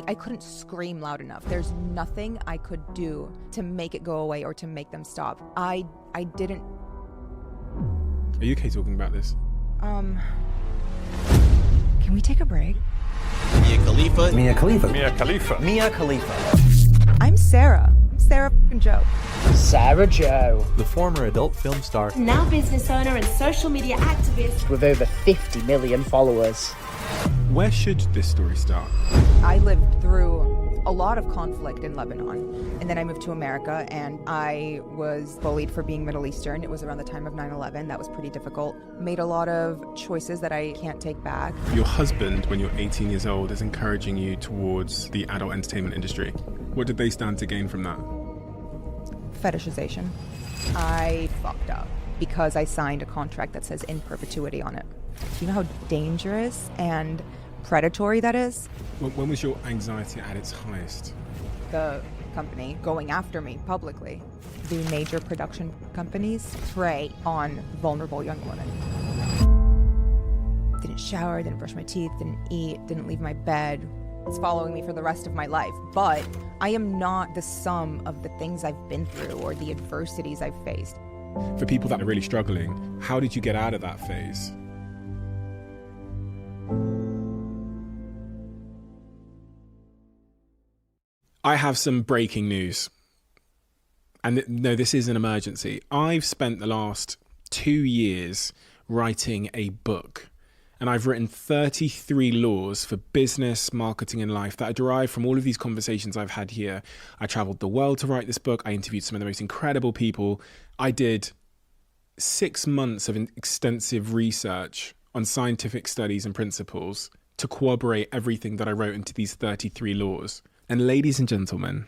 I couldn't scream loud enough. There's nothing I could do to make it go away or to make them stop. I didn't. Are you okay talking about this? Can we take a break? Mia Khalifa. Mia Khalifa. Mia Khalifa. Mia Khalifa. I'm Sarah. I'm Sarah fucking Joe. Sarah Joe. The former adult film star. Now business owner and social media activist. With over 50 million followers. Where should this story start? I lived through a lot of conflict in Lebanon, and then I moved to America, and I was bullied for being Middle Eastern. It was around the time of 9/11. That was pretty difficult. Made a lot of choices that I can't take back. Your husband, when you're 18 years old, is encouraging you towards the adult entertainment industry. What did they stand to gain from that? Fetishization. I fucked up because I signed a contract that says in perpetuity on it. Do you know how dangerous and predatory that is? When was your anxiety at its highest? The company going after me publicly. The major production companies prey on vulnerable young women. Didn't shower, didn't brush my teeth, didn't eat, didn't leave my bed. It's following me for the rest of my life. But I am not the sum of the things I've been through or the adversities I've faced. For people that are really struggling, how did you get out of that phase? I have some breaking news. And no, this is an emergency. I've spent the last 2 years writing a book. And I've written 33 laws for business, marketing, and life that are derived from all of these conversations I've had here. I traveled the world to write this book. I interviewed some of the most incredible people. I did 6 months of extensive research on scientific studies and principles to corroborate everything that I wrote into these 33 laws. And ladies and gentlemen,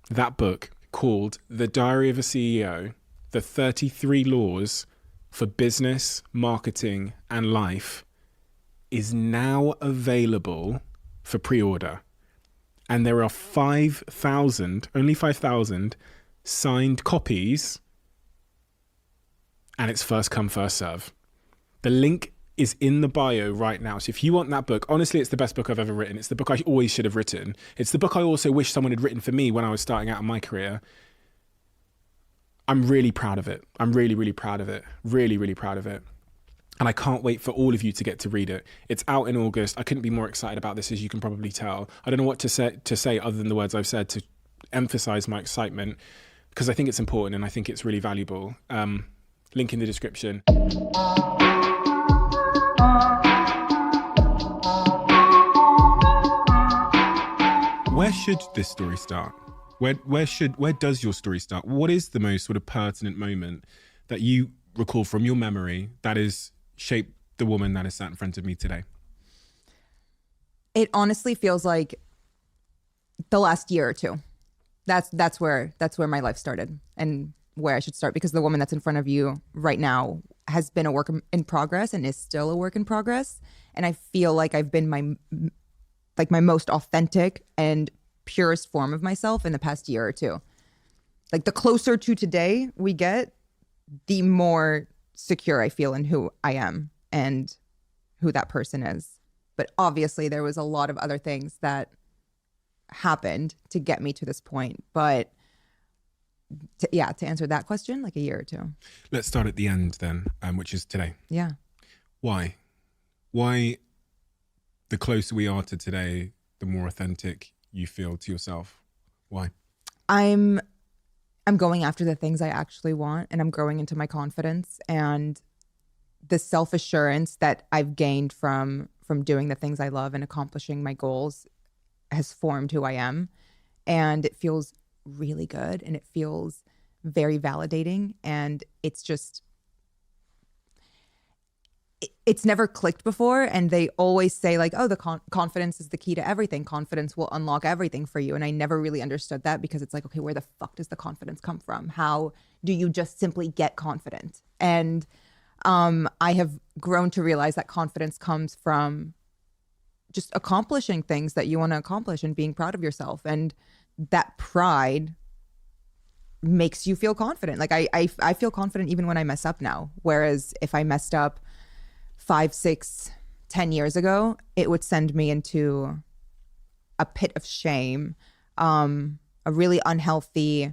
that book called The Diary of a CEO, The 33 Laws for Business, Marketing, and Life, is now available for pre-order. And there are only 5,000 signed copies, and it's first come, first serve. The link is in the bio right now. So if you want that book, honestly, it's the best book I've ever written. It's the book I always should have written. It's the book I also wish someone had written for me when I was starting out in my career. I'm really proud of it. I'm really, really proud of it. Really, really proud of it. And I can't wait for all of you to get to read it. It's out in August. I couldn't be more excited about this, as you can probably tell. I don't know what to say other than the words I've said to emphasize my excitement, because I think it's important and I think it's really valuable. Link in the description. Where should this story start? Where does your story start? What is the most sort of pertinent moment that you recall from your memory that has shaped the woman that is sat in front of me today? It honestly feels like the last year or two. That's where my life started and where I should start, because the woman that's in front of you right now has been a work in progress and is still a work in progress. And I feel like I've been my most authentic and purest form of myself in the past year or two. Like, the closer to today we get, the more secure I feel in who I am and who that person is. But obviously there was a lot of other things that happened to get me to this point. But to answer that question, like a year or two. Let's start at the end then, which is today. Yeah. Why? Why the closer we are to today, the more authentic you feel to yourself? Why? I'm going after the things I actually want, and I'm growing into my confidence, and the self-assurance that I've gained from doing the things I love and accomplishing my goals has formed who I am. And it feels really good, and it feels very validating. And it's just, it's never clicked before. And they always say, like, oh, the confidence is the key to everything. Confidence will unlock everything for you. And I never really understood that, because it's like, okay, where the fuck does the confidence come from? How do you just simply get confident? And I have grown to realize that confidence comes from just accomplishing things that you want to accomplish and being proud of yourself. And that pride makes you feel confident. Like I feel confident even when I mess up now. Whereas if I messed up 5, 6, 10 years ago, it would send me into a pit of shame, a really unhealthy,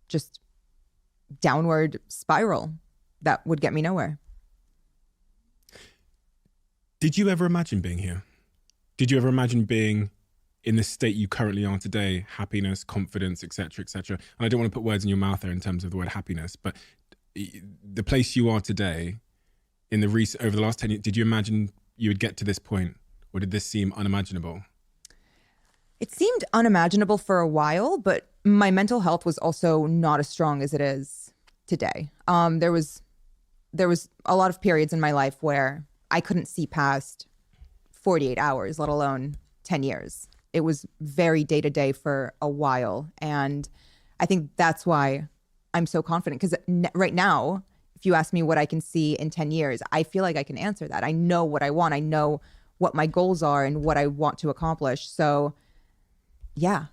just downward spiral that would get me nowhere. Did you ever imagine being here? Did you ever imagine being in the state you currently are today? Happiness, confidence, etc., etc. And I don't want to put words in your mouth there in terms of the word happiness, but the place you are today, in the over the last 10 years, did you imagine you would get to this point, or did this seem unimaginable? It seemed unimaginable for a while, but my mental health was also not as strong as it is today. There was a lot of periods in my life where I couldn't see past 48 hours, let alone 10 years. It was very day to day for a while. And I think that's why I'm so confident, because right now, if you ask me what I can see in 10 years, I feel like I can answer that. I know what I want. I know what my goals are and what I want to accomplish. So yeah,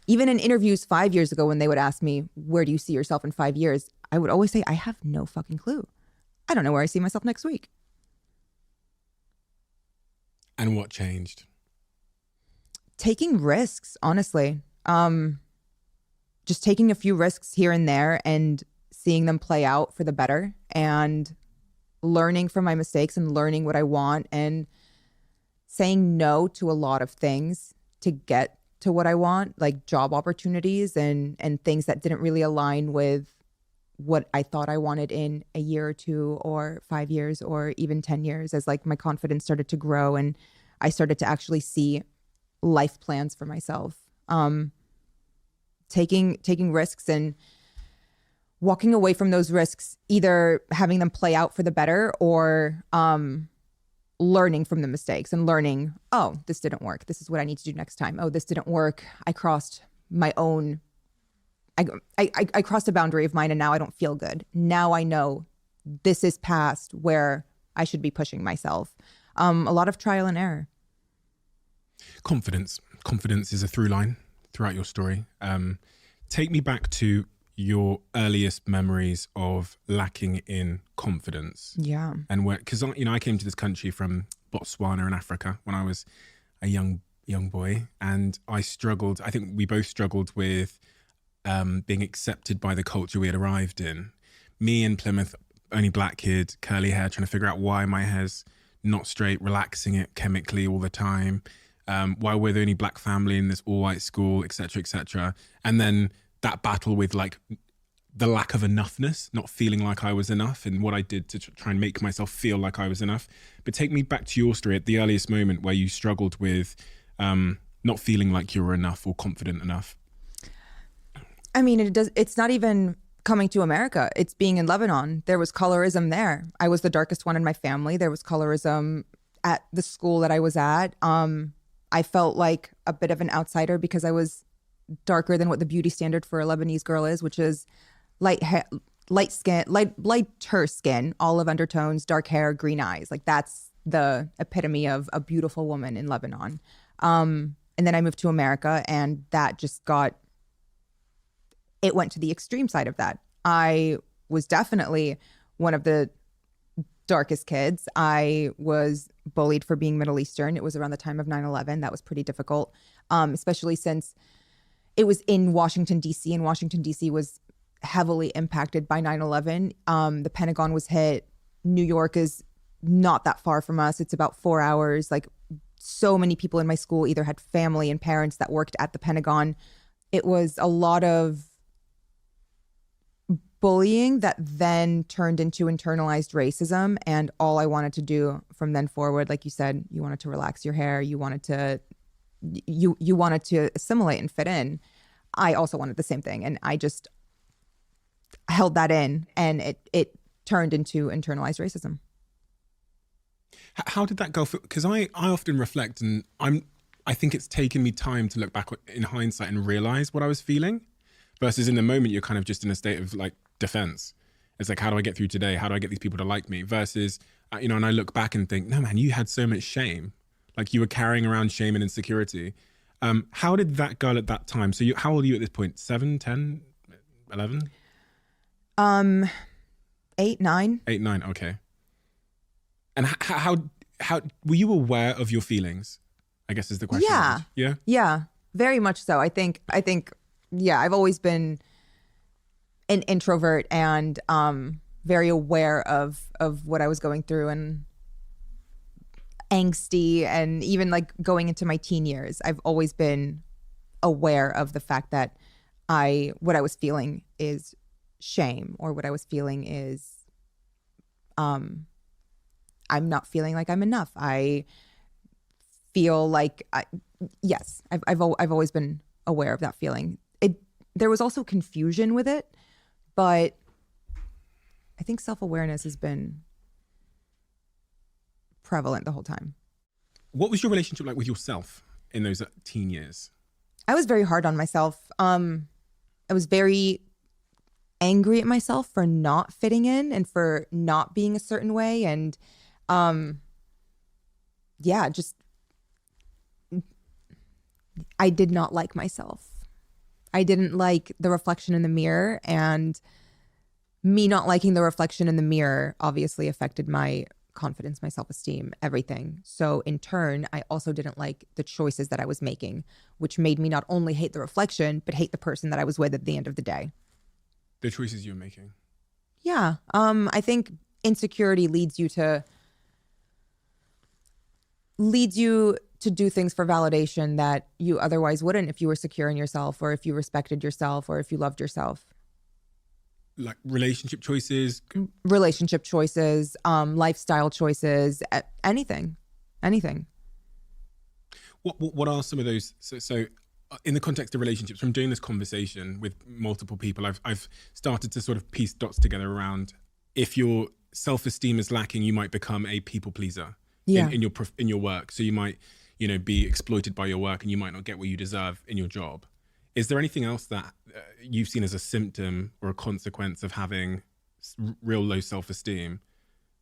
even in interviews 5 years ago, when they would ask me, where do you see yourself in 5 years? I would always say, I have no fucking clue. I don't know where I see myself next week. And what changed? Taking risks, honestly. Just taking a few risks here and there and seeing them play out for the better, and learning from my mistakes and learning what I want, and saying no to a lot of things to get to what I want, like job opportunities and things that didn't really align with what I thought I wanted in a year or two or 5 years or even 10 years, as like my confidence started to grow and I started to actually see life plans for myself. Taking risks and walking away from those risks, either having them play out for the better or learning from the mistakes and learning, oh, this didn't work. This is what I need to do next time. Oh, this didn't work. I crossed my own, I crossed a boundary of mine and now I don't feel good. Now I know this is past where I should be pushing myself. A lot of trial and error. Confidence. Confidence is a through line throughout your story. Take me back to your earliest memories of lacking in confidence. Yeah. And where, because I came to this country from Botswana in Africa when I was a young boy, and I struggled. I think we both struggled with being accepted by the culture we had arrived in. Me in Plymouth, only black kid, curly hair, trying to figure out why my hair's not straight, relaxing it chemically all the time. Why we're the only black family in this all-white school, et cetera, and then that battle with like the lack of enoughness, not feeling like I was enough, and what I did to try and make myself feel like I was enough. But take me back to your story at the earliest moment where you struggled with not feeling like you were enough or confident enough. I mean, it's not even coming to America. It's being in Lebanon. There was colorism there. I was the darkest one in my family. There was colorism at the school that I was at. I felt like a bit of an outsider because I was darker than what the beauty standard for a Lebanese girl is, which is lighter skin, olive undertones, dark hair, green eyes. Like that's the epitome of a beautiful woman in Lebanon. And then I moved to America, and that just it went to the extreme side of that. I was definitely one of the darkest kids. I was bullied for being Middle Eastern. It was around the time of 9/11. That was pretty difficult, especially since it was in Washington, D.C., and Washington, D.C. was heavily impacted by 9/11. The Pentagon was hit. New York is not that far from us. It's about 4 hours. Like, so many people in my school either had family and parents that worked at the Pentagon. It was a lot of bullying that then turned into internalized racism. And all I wanted to do from then forward, like you said, you wanted to relax your hair. You wanted to assimilate and fit in. I also wanted the same thing. And I just held that in, and it turned into internalized racism. How did that go? Because I often reflect, and I think it's taken me time to look back in hindsight and realize what I was feeling, versus in the moment you're kind of just in a state of like defense. It's like, how do I get through today? How do I get these people to like me? Versus, and I look back and think, no man, you had so much shame. Like you were carrying around shame and insecurity. How did that go at that time? So how old are you at this point? 7, 10, 11? 8, 9. 8, 9, okay. And how were you aware of your feelings I guess is the question. Yeah. Yeah. Yeah, very much so. I think, yeah, I've always been an introvert and very aware of what I was going through and angsty, and even like going into my teen years, I've always been aware of the fact that what I was feeling is shame, or what I was feeling is I'm not feeling like I'm enough. I feel like I've always been aware of that feeling. There was also confusion with it, but I think self-awareness has been prevalent the whole time. What was your relationship like with yourself in those teen years? I was very hard on myself. I was very angry at myself for not fitting in and for not being a certain way. And just I did not like myself. I didn't like the reflection in the mirror, and me not liking the reflection in the mirror obviously affected my confidence, my self-esteem, everything. So in turn, I also didn't like the choices that I was making, which made me not only hate the reflection, but hate the person that I was with at the end of the day. The choices you were making? Yeah. I think insecurity leads you to do things for validation that you otherwise wouldn't if you were secure in yourself, or if you respected yourself, or if you loved yourself. Like relationship choices? Lifestyle choices, anything. What are some of those? So in the context of relationships, from doing this conversation with multiple people, I've started to sort of piece dots together around, if your self-esteem is lacking, you might become a people pleaser in your work. So you might, be exploited by your work, and you might not get what you deserve in your job. Is there anything else that you've seen as a symptom or a consequence of having real low self-esteem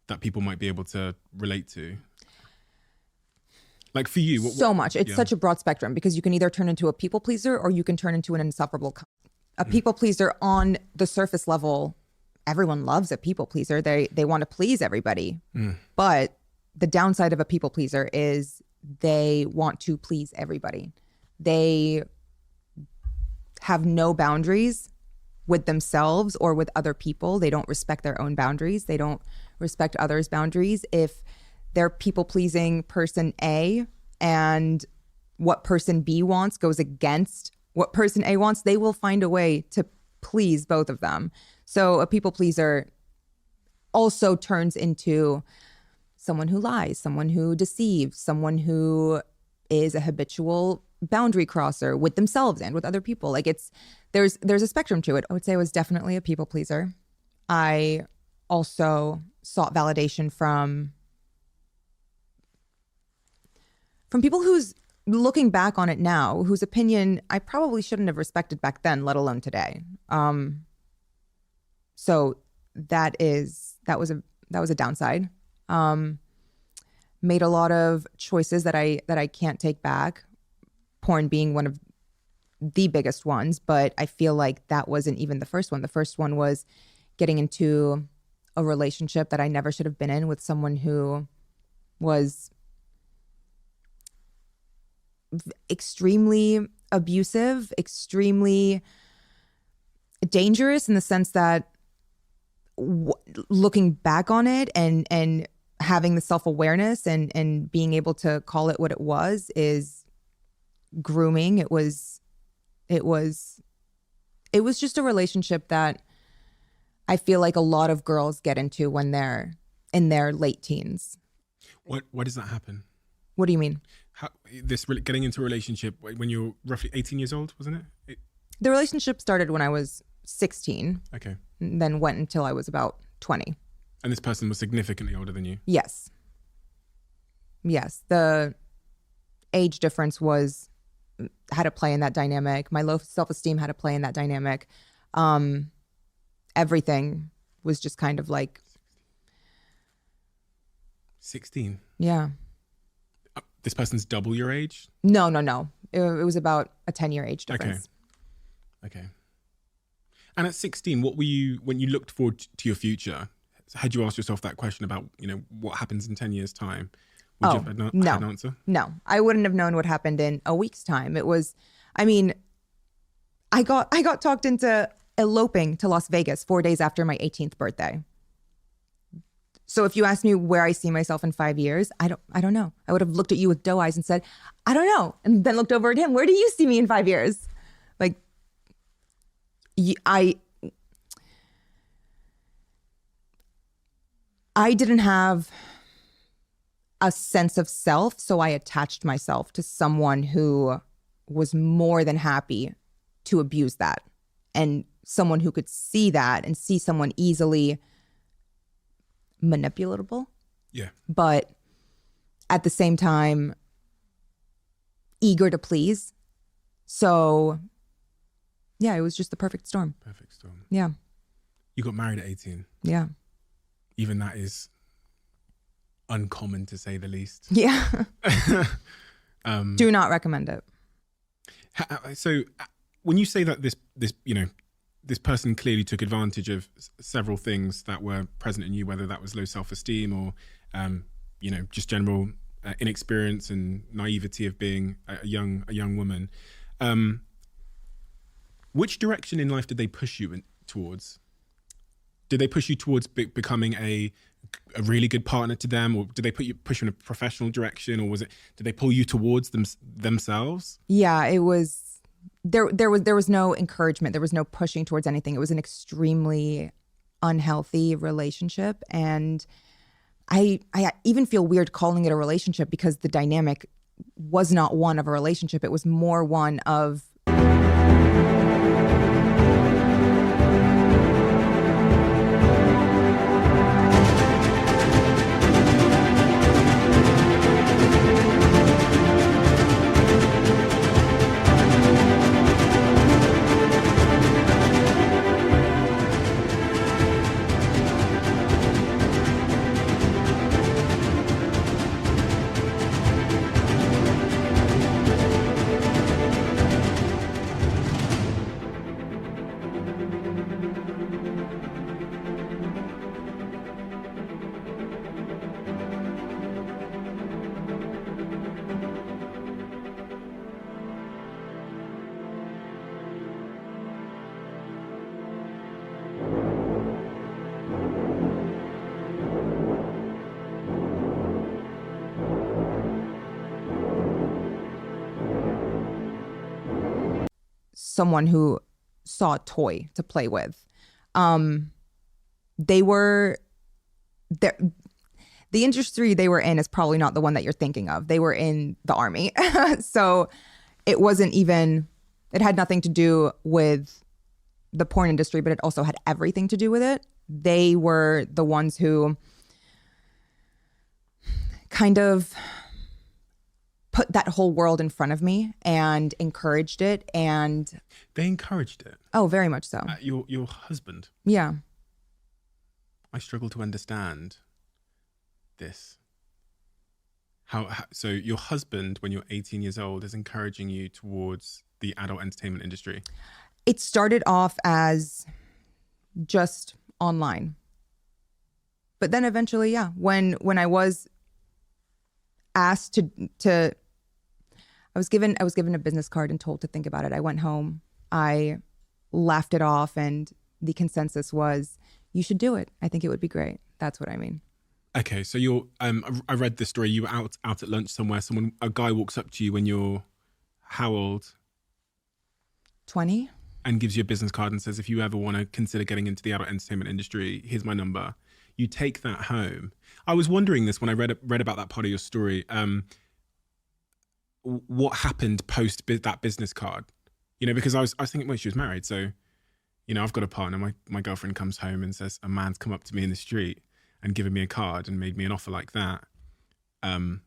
that people might be able to relate to? Like for you, so much. It's such a broad spectrum, because you can either turn into a people pleaser, or you can turn into an insufferable. A people pleaser on the surface level, everyone loves a people pleaser. They want to please everybody. But the downside of a people pleaser is they want to please everybody. They have no boundaries with themselves or with other people. They don't respect their own boundaries. They don't respect others' boundaries. If they're people pleasing person A and what person B wants goes against what person A wants, they will find a way to please both of them. So a people pleaser also turns into someone who lies, someone who deceives, someone who is a habitual boundary crosser with themselves and with other people. Like there's a spectrum to it. I would say I was definitely a people pleaser. I also sought validation from people who's, looking back on it now, whose opinion I probably shouldn't have respected back then, let alone today. So that was a downside. Made a lot of choices that I can't take back. Porn being one of the biggest ones, but I feel like that wasn't even the first one. The first one was getting into a relationship that I never should have been in, with someone who was extremely abusive, extremely dangerous, in the sense that looking back on it and having the self-awareness and being able to call it what it was is grooming. It was just a relationship that I feel like a lot of girls get into when they're in their late teens. Why does that happen? What do you mean? Getting into a relationship when you're roughly 18 years old, wasn't it? The relationship started when I was 16. Okay. And then went until I was about 20. And this person was significantly older than you? Yes. The age difference had a play in that dynamic. My low self-esteem had a play in that dynamic. Everything was just kind of like 16. Yeah. This person's double your age? No. It was about a 10-year age difference. Okay. And at 16, what were you, when you looked forward to your future, had you asked yourself that question about, what happens in 10 years' time? Would you have had an answer? No, I wouldn't have known what happened in a week's time. It was, I mean, I got talked into eloping to Las Vegas 4 days after my 18th birthday. So if you ask me where I see myself in 5 years, I don't know. I would have looked at you with doe eyes and said, I don't know. And then looked over at him. Where do you see me in 5 years? Like, I didn't have a sense of self, so I attached myself to someone who was more than happy to abuse that, and someone who could see that and see someone easily manipulatable. Yeah. But at the same time, eager to please. So, yeah, it was just the perfect storm. Perfect storm. Yeah. You got married at 18. Yeah. Even that is uncommon, to say the least. Yeah. Do not recommend it. So when you say that this person clearly took advantage of several things that were present in you, whether that was low self-esteem or, just general inexperience and naivety of being a young woman, which direction in life did they push you towards? Did they push you towards becoming a really good partner to them, or did they push you in a professional direction, or did they pull you towards themselves? Yeah, it was. There was no encouragement. There was no pushing towards anything. It was an extremely unhealthy relationship, and I even feel weird calling it a relationship because the dynamic was not one of a relationship. It was more one of someone who saw a toy to play with. They were the industry they were in is probably not the one that you're thinking of. They were in the army. So it wasn't even, it had nothing to do with the porn industry, but it also had everything to do with it. They were the ones who kind of put that whole world in front of me and encouraged it. And they encouraged it. Oh, very much so. Your husband. Yeah. I struggle to understand this. How so your husband, when you're 18 years old, is encouraging you towards the adult entertainment industry? It started off as just online. But then eventually, yeah, when I was asked to I was given a business card and told to think about it. I went home, I laughed it off, and the consensus was, you should do it. I think it would be great. That's what I mean. Okay, so you're I read this story. You were out at lunch somewhere. A guy walks up to you when you're how old? 20. And gives you a business card and says, if you ever want to consider getting into the adult entertainment industry, here's my number. You take that home. I was wondering this when I read about that part of your story. What happened post that business card? Because I was thinking, well, she was married, so I've got a partner. My girlfriend comes home and says a man's come up to me in the street and given me a card and made me an offer like that. I'm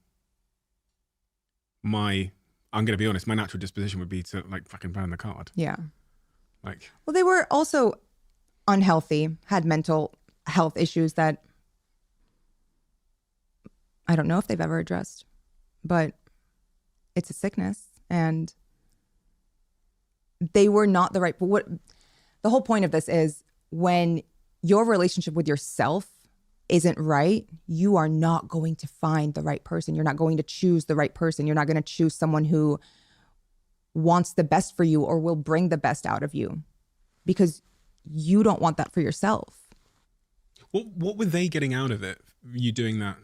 going to be honest, my natural disposition would be to fucking burn the card. Yeah. Well, they were also unhealthy, had mental health issues that I don't know if they've ever addressed, but it's a sickness, and they were not the right. But the whole point of this is when your relationship with yourself isn't right, you are not going to find the right person. You're not going to choose the right person. You're not going to choose someone who wants the best for you or will bring the best out of you, because you don't want that for yourself. What were they getting out of it? You doing that,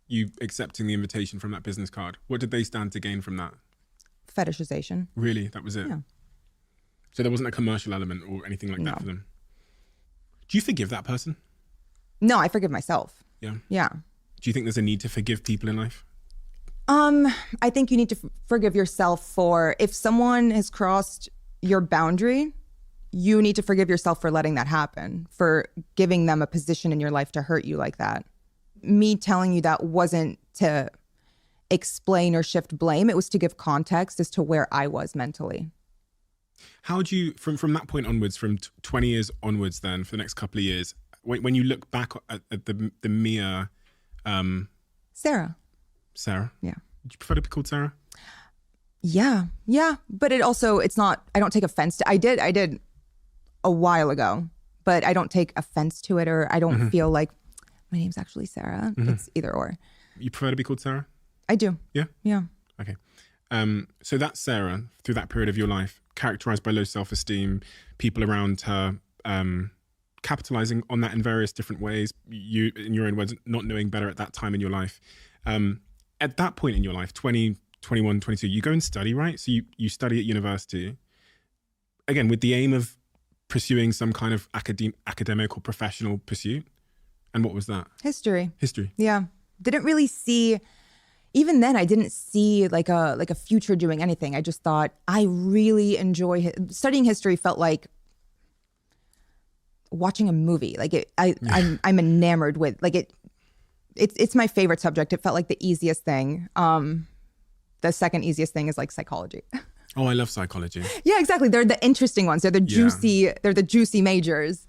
you accepting the invitation from that business card? What did they stand to gain from that? Fetishization. Really? That was it? Yeah. So there wasn't a commercial element or anything like No. that for them? Do you forgive that person? No, I forgive myself. Yeah. Yeah. Do you think there's a need to forgive people in life? I think you need to forgive yourself for, if someone has crossed your boundary, you need to forgive yourself for letting that happen, for giving them a position in your life to hurt you like that. Me telling you that wasn't to explain or shift blame. It was to give context as to where I was mentally. How do you, from that point onwards, from 20 years onwards then, for the next couple of years, when you look back at the Mia... Sarah. Sarah? Yeah. Would you prefer to be called Sarah? Yeah. But it's not, I don't take offense to, I did a while ago, but I don't take offense to it, or I don't feel like my name's actually Sarah. It's either or. You prefer to be called Sarah? I do. Yeah? Yeah. Okay. So that's Sarah, through that period of your life, characterized by low self-esteem, people around her capitalizing on that in various different ways, you, in your own words, not knowing better at that time in your life. At that point in your life, 20, 21, 22, you go and study, right? So you study at university, again, with the aim of pursuing some kind of academic or professional pursuit. And what was that? History. History. Yeah. Didn't really see, even then I didn't see like a future doing anything. I just thought I really enjoy studying history. Felt like watching a movie. Like I'm enamored with, like it's my favorite subject. It felt like the easiest thing. The second easiest thing is like psychology. Oh, I love psychology. Yeah, exactly. They're the interesting ones. They're the juicy majors.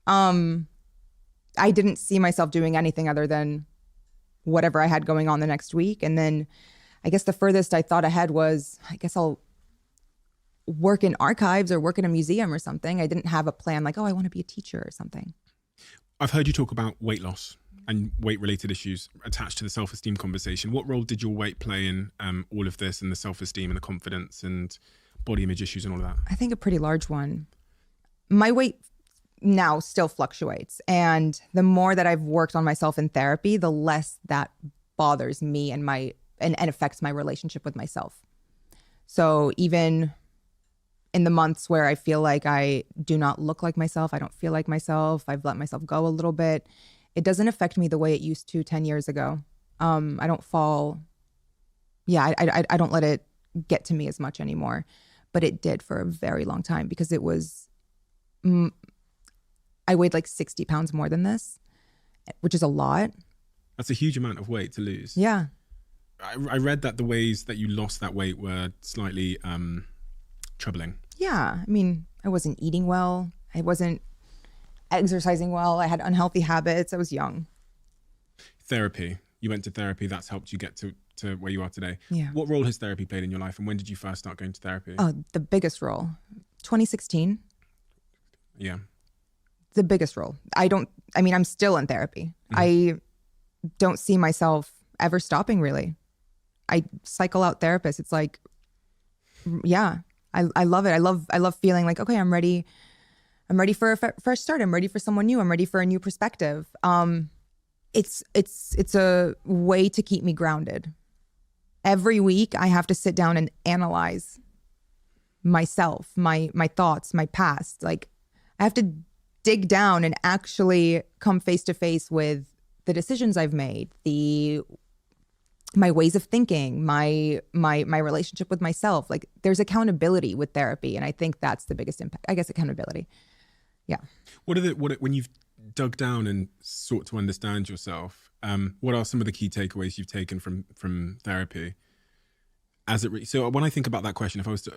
I didn't see myself doing anything other than whatever I had going on the next week. And then I guess the furthest I thought ahead was, I guess I'll work in archives or work in a museum or something. I didn't have a plan like, oh, I want to be a teacher or something. I've heard you talk about weight loss and weight-related issues attached to the self-esteem conversation. What role did your weight play in all of this, and the self-esteem and the confidence and body image issues and all of that? I think a pretty large one. My weight now still fluctuates. And the more that I've worked on myself in therapy, the less that bothers me and affects my relationship with myself. So even in the months where I feel like I do not look like myself, I don't feel like myself, I've let myself go a little bit, it doesn't affect me the way it used to 10 years ago. I don't fall, I don't let it get to me as much anymore. But it did for a very long time, because it was, I weighed like 60 pounds more than this, which is a lot. That's a huge amount of weight to lose. Yeah. I read that the ways that you lost that weight were slightly troubling. Yeah. I mean, I wasn't eating well. I wasn't exercising well. I had unhealthy habits. I was young. Therapy. You went to therapy. That's helped you get to where you are today. Yeah. What role has therapy played in your life, and when did you first start going to therapy? Oh, the biggest role. 2016. Yeah. The biggest role. I'm still in therapy. I don't see myself ever stopping, really. I cycle out therapists. It's like, yeah, I love it. I love feeling like, okay, I'm ready for a fresh start. I'm ready for someone new. I'm ready for a new perspective. It's a way to keep me grounded. Every week I have to sit down and analyze myself, my thoughts, my past. Like, I have to dig down and actually come face to face with the decisions I've made, my ways of thinking, my relationship with myself. Like, there's accountability with therapy, and I think that's the biggest impact. I guess accountability. Yeah. When you've dug down and sought to understand yourself, what are some of the key takeaways you've taken from therapy? So when I think about that question, if I was to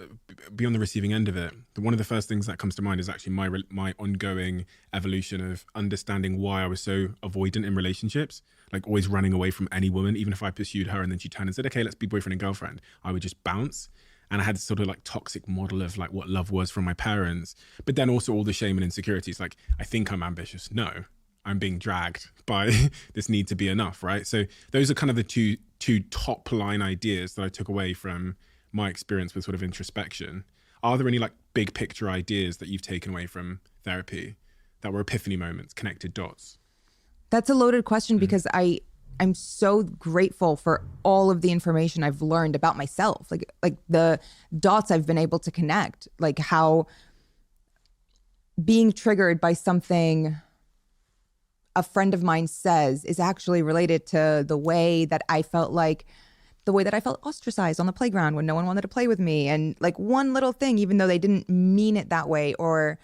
be on the receiving end of it, one of the first things that comes to mind is actually my ongoing evolution of understanding why I was so avoidant in relationships, like always running away from any woman. Even if I pursued her and then she turned and said, okay, let's be boyfriend and girlfriend, I would just bounce. And I had this sort of like toxic model of like what love was from my parents, but then also all the shame and insecurities. Like, I think I'm ambitious. No, I'm being dragged by this need to be enough, right? So those are kind of the two top line ideas that I took away from my experience with sort of introspection. Are there any like big picture ideas that you've taken away from therapy that were epiphany moments, connected dots? That's a loaded question because I'm so grateful for all of the information I've learned about myself, like the dots I've been able to connect, like how being triggered by something a friend of mine says is actually related to the way that I felt ostracized on the playground when no one wanted to play with me. And like one little thing, even though they didn't mean it that way or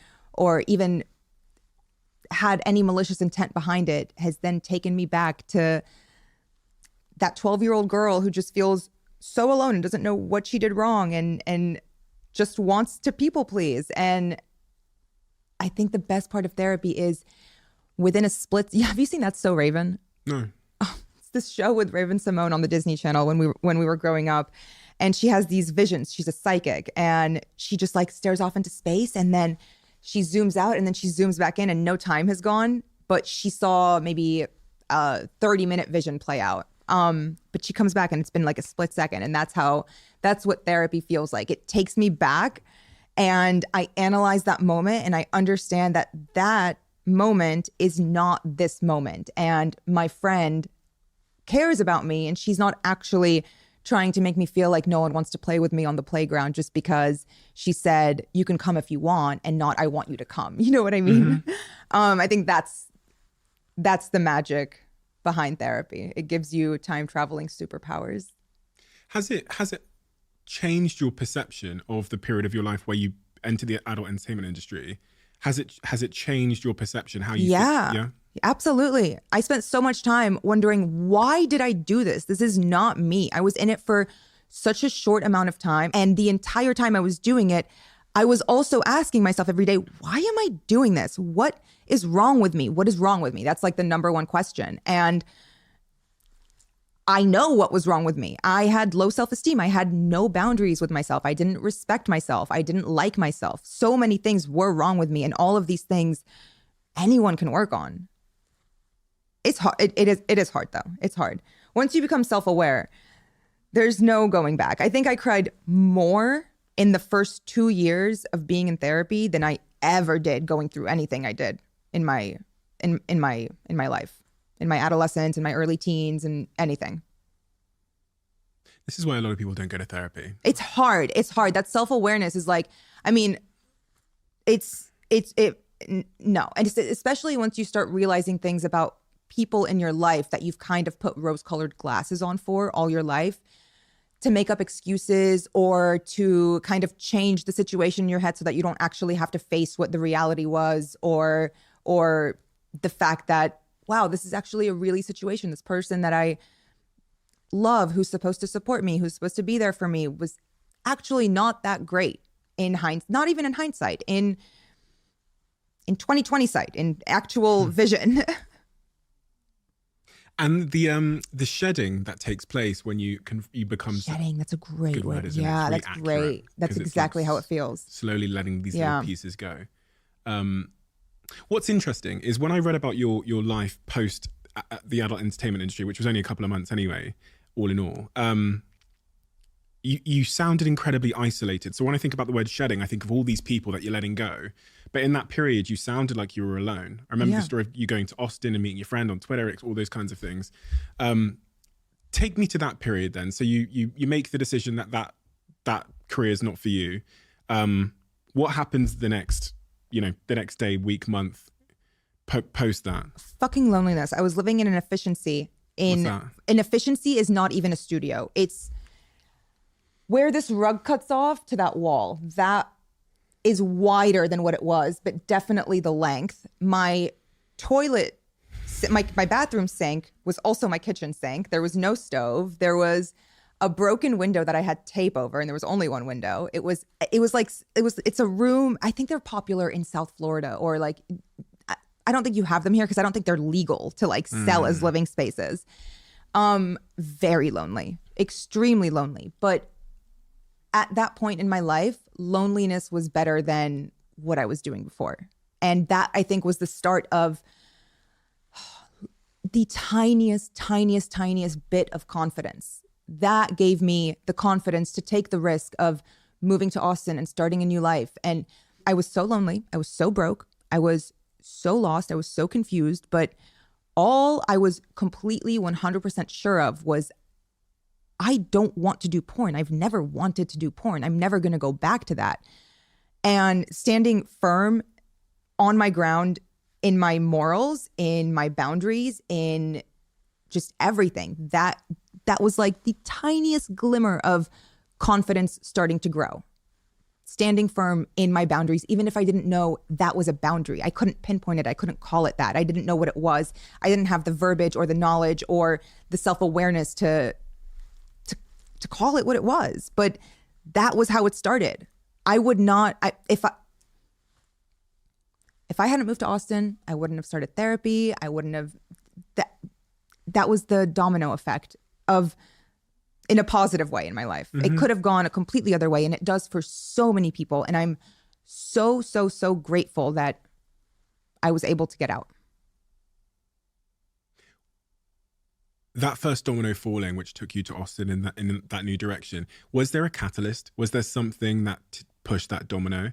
even had any malicious intent behind it, has then taken me back to that 12-year-old girl who just feels so alone and doesn't know what she did wrong and just wants to people please. And I think the best part of therapy is within a split. Yeah, have you seen That's So Raven? No. It's this show with Raven Simone on the Disney Channel when we were growing up, and she has these visions. She's a psychic, and she just like stares off into space, and then she zooms out, and then she zooms back in, and no time has gone. But she saw maybe a 30-minute vision play out. But she comes back, and it's been like a split second, and that's what therapy feels like. It takes me back, and I analyze that moment, and I understand that moment is not this moment. And my friend cares about me, and she's not actually trying to make me feel like no one wants to play with me on the playground just because she said, you can come if you want, and not, I want you to come. You know what I mean? Mm-hmm. I think that's the magic behind therapy. It gives you time traveling superpowers. Has it changed your perception of the period of your life where you entered the adult entertainment industry? Has it changed your perception? How you yeah, absolutely. I spent so much time wondering, why did I do this? This is not me. I was in it for such a short amount of time, and the entire time I was doing it, I was also asking myself every day, why am I doing this? What is wrong with me? What is wrong with me? That's like the number one question. And I know what was wrong with me. I had low self-esteem. I had no boundaries with myself. I didn't respect myself. I didn't like myself. So many things were wrong with me. And all of these things anyone can work on. It's hard. It is hard though. It's hard. Once you become self-aware, there's no going back. I think I cried more in the first 2 years of being in therapy than I ever did going through anything I did in my life. In my adolescence, in my early teens, and anything. This is why a lot of people don't go to therapy. It's hard. That self-awareness is like, I mean, no. And especially once you start realizing things about people in your life that you've kind of put rose-colored glasses on for all your life to make up excuses or to kind of change the situation in your head so that you don't actually have to face what the reality was or the fact that, wow, this is actually a really situation. This person that I love, who's supposed to support me, who's supposed to be there for me, was actually not that great in hindsight, not even in hindsight, in 2020 sight, in actual vision. And the shedding that takes place when you become shedding. That's a great word. Isn't it? Yeah, really that's accurate, great. That's exactly like how it feels. Slowly letting these little pieces go. What's interesting is when I read about your life post the adult entertainment industry, which was only a couple of months anyway, all in all, you sounded incredibly isolated. So when I think about the word shedding, I think of all these people that you're letting go. But in that period, you sounded like you were alone. I remember the story of you going to Austin and meeting your friend on Twitter, all those kinds of things. Take me to that period then. So you make the decision that career is not for you. What happens the next day, week, month, post that? Fucking loneliness. I was living in an efficiency. An efficiency is not even a studio. It's where this rug cuts off to that wall. That is wider than what it was, but definitely the length. My toilet, my bathroom sink was also my kitchen sink. There was no stove. There was a broken window that I had tape over, and there was only one window. It's a room. I think they're popular in South Florida, or like, I don't think you have them here because I don't think they're legal to like sell as living spaces. Very lonely, extremely lonely. But at that point in my life, loneliness was better than what I was doing before. And that, I think, was the start of the tiniest bit of confidence. That gave me the confidence to take the risk of moving to Austin and starting a new life. And I was so lonely. I was so broke. I was so lost. I was so confused. But all I was completely 100% sure of was I don't want to do porn. I've never wanted to do porn. I'm never going to go back to that. And standing firm on my ground in my morals, in my boundaries, in just everything, that was like the tiniest glimmer of confidence starting to grow. Standing firm in my boundaries, even if I didn't know that was a boundary. I couldn't pinpoint it. I couldn't call it that. I didn't know what it was. I didn't have the verbiage or the knowledge or the self-awareness to call it what it was. But that was how it started. I would not, if I hadn't moved to Austin, I wouldn't have started therapy. I wouldn't have, that was the domino effect of, in a positive way in my life. It could have gone a completely other way, and it does for so many people. And I'm so grateful that I was able to get out. That first domino falling, which took you to Austin in that new direction, was there a catalyst? Was there something that pushed that domino?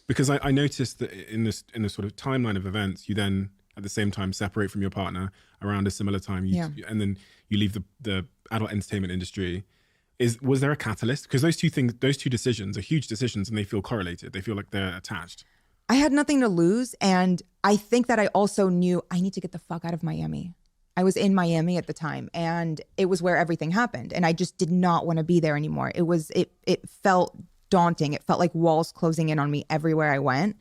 Because I noticed that in the sort of timeline of events, you then at the same time separate from your partner around a similar time, and then you leave the adult entertainment industry. Was there a catalyst? Because those two decisions are huge decisions, and they feel correlated. They feel like they're attached. I had nothing to lose, and I think that I also knew I need to get the fuck out of Miami. I was in Miami at the time, and it was where everything happened, and I just did not want to be there anymore. It felt daunting. It felt like walls closing in on me everywhere I went.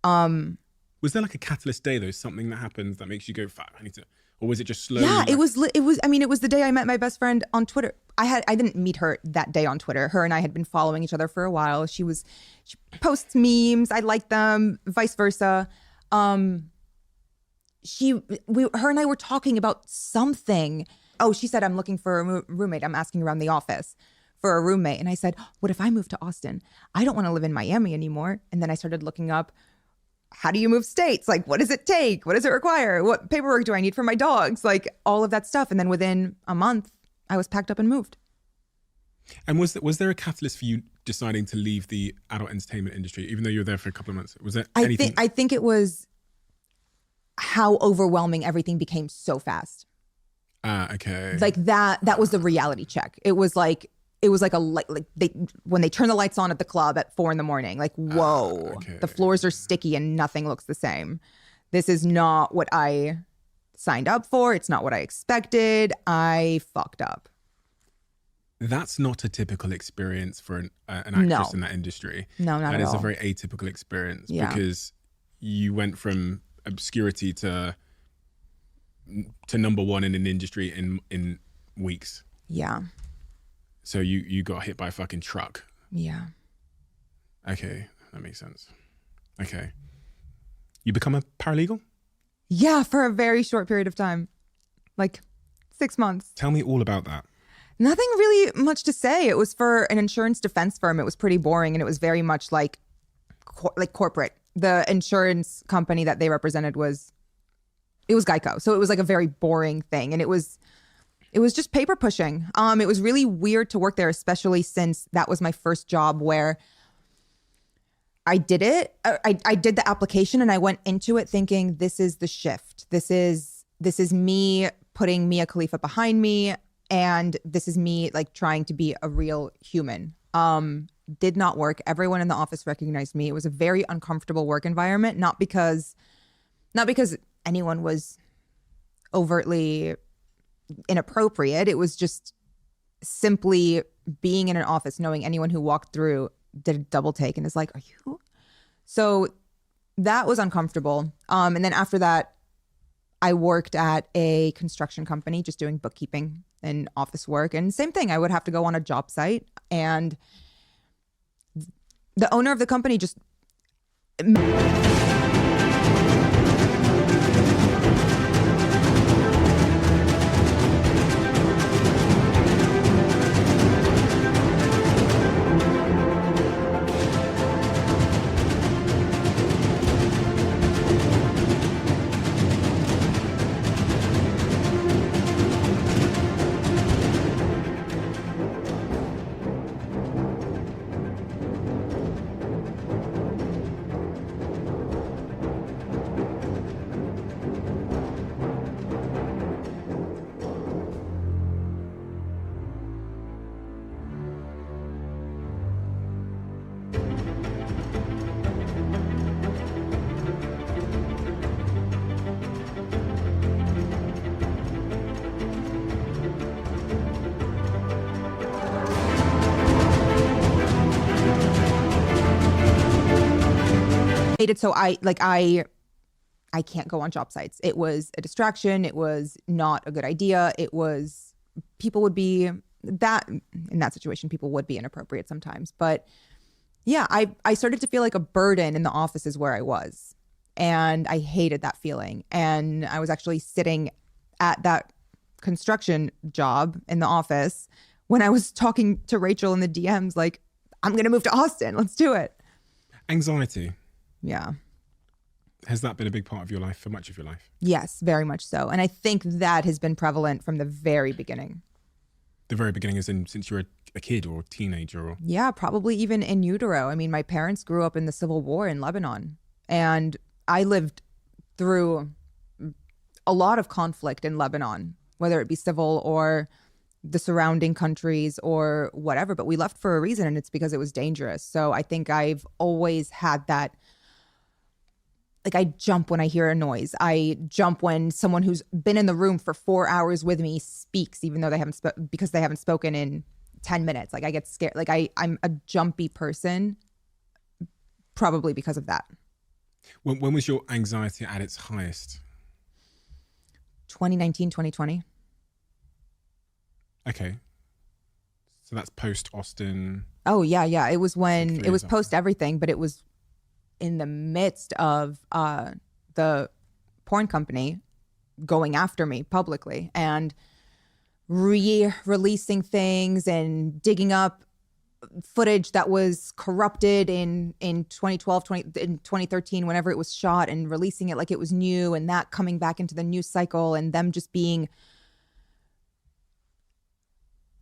Was there like a catalyst day though? Something that happens that makes you go, "Fuck, I need to," or was it just slowly? Yeah, it was. I mean, it was the day I met my best friend on Twitter. I didn't meet her that day on Twitter. Her and I had been following each other for a while. She posts memes. I like them. Vice versa. Her and I were talking about something. Oh, she said, "I'm looking for a roommate. I'm asking around the office for a roommate." And I said, "What if I move to Austin? I don't want to live in Miami anymore." And then I started looking up, how do you move states? Like, what does it take? What does it require? What paperwork do I need for my dogs? Like all of that stuff. And then within a month, I was packed up and moved. And was there a catalyst for you deciding to leave the adult entertainment industry, even though you were there for a couple of months? Was there anything? I think it was how overwhelming everything became so fast. Okay. Like that was the reality check. It was like when they turn the lights on at the club at 4 a.m, like, whoa, okay. The floors are sticky and nothing looks the same. This is not what I signed up for. It's not what I expected. I fucked up. That's not a typical experience for an actress in that industry. No, not at all. That is a very atypical experience because you went from obscurity to number one in an industry in weeks. Yeah. So you got hit by a fucking truck. Yeah. Okay, that makes sense. Okay. You become a paralegal? Yeah, for a very short period of time. Like 6 months. Tell me all about that. Nothing really much to say. It was for an insurance defense firm. It was pretty boring, and it was very much like corporate. The insurance company that they represented was Geico. So it was like a very boring thing, and it was just paper pushing. It was really weird to work there, especially since that was my first job where I did it. I did the application, and I went into it thinking, this is the shift. This is me putting Mia Khalifa behind me, and this is me like trying to be a real human. Did not work. Everyone in the office recognized me. It was a very uncomfortable work environment, not because anyone was overtly inappropriate. It was just simply being in an office, knowing anyone who walked through did a double take and is like, are you? So that was uncomfortable. And then after that, I worked at a construction company, just doing bookkeeping and office work. And same thing, I would have to go on a job site, and the owner of the company just made it so I can't go on job sites. It was a distraction. It was not a good idea. It was, people would be that, in that situation, people would be inappropriate sometimes. But yeah, I started to feel like a burden in the offices where I was. And I hated that feeling. And I was actually sitting at that construction job in the office when I was talking to Rachel in the DMs, like, I'm going to move to Austin. Let's do it. Anxiety. Yeah. Has that been a big part of your life, for much of your life? Yes, very much so. And I think that has been prevalent from the very beginning. The very beginning, as in since you were a kid or a teenager? Or... Yeah, probably even in utero. I mean, my parents grew up in the Civil War in Lebanon. And I lived through a lot of conflict in Lebanon, whether it be civil or the surrounding countries or whatever. But we left for a reason, and it's because it was dangerous. So I think I've always had that. Like, I jump when I hear a noise. I jump when someone who's been in the room for 4 hours with me speaks, even though they haven't because they haven't spoken in 10 minutes. Like, I get scared. Like, I'm a jumpy person, probably because of that. When was your anxiety at its highest? 2019, 2020. Okay. So that's post Austin. Oh, yeah. It was when, it was after. post everything, but it was in the midst of the porn company going after me publicly and re-releasing things and digging up footage that was corrupted in 2012, in 2013, whenever it was shot, and releasing it like it was new, and that coming back into the news cycle, and them just being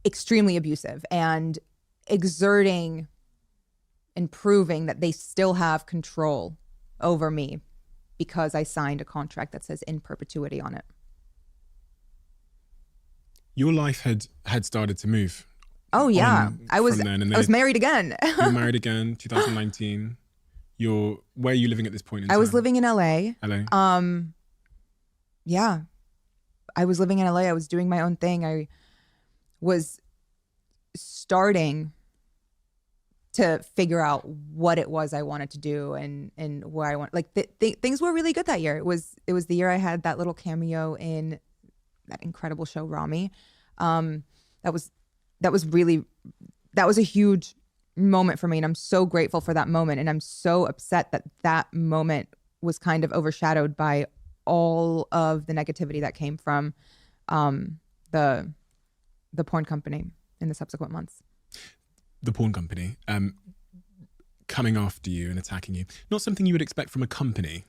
extremely abusive and exerting and proving that they still have control over me because I signed a contract that says in perpetuity on it. Your life had started to move. Oh yeah, I was married again. You were married again, 2019. Where are you living at this point in time? I was living in LA. LA. Yeah, I was living in LA. I was doing my own thing. I was starting to figure out what it was I wanted to do and where I want. Like things were really good that year. It was the year I had that little cameo in that incredible show Rami. That was a huge moment for me, and I'm so grateful for that moment. And I'm so upset that that moment was kind of overshadowed by all of the negativity that came from the porn company in the subsequent months. The porn company coming after you and attacking you. Not something you would expect from a company.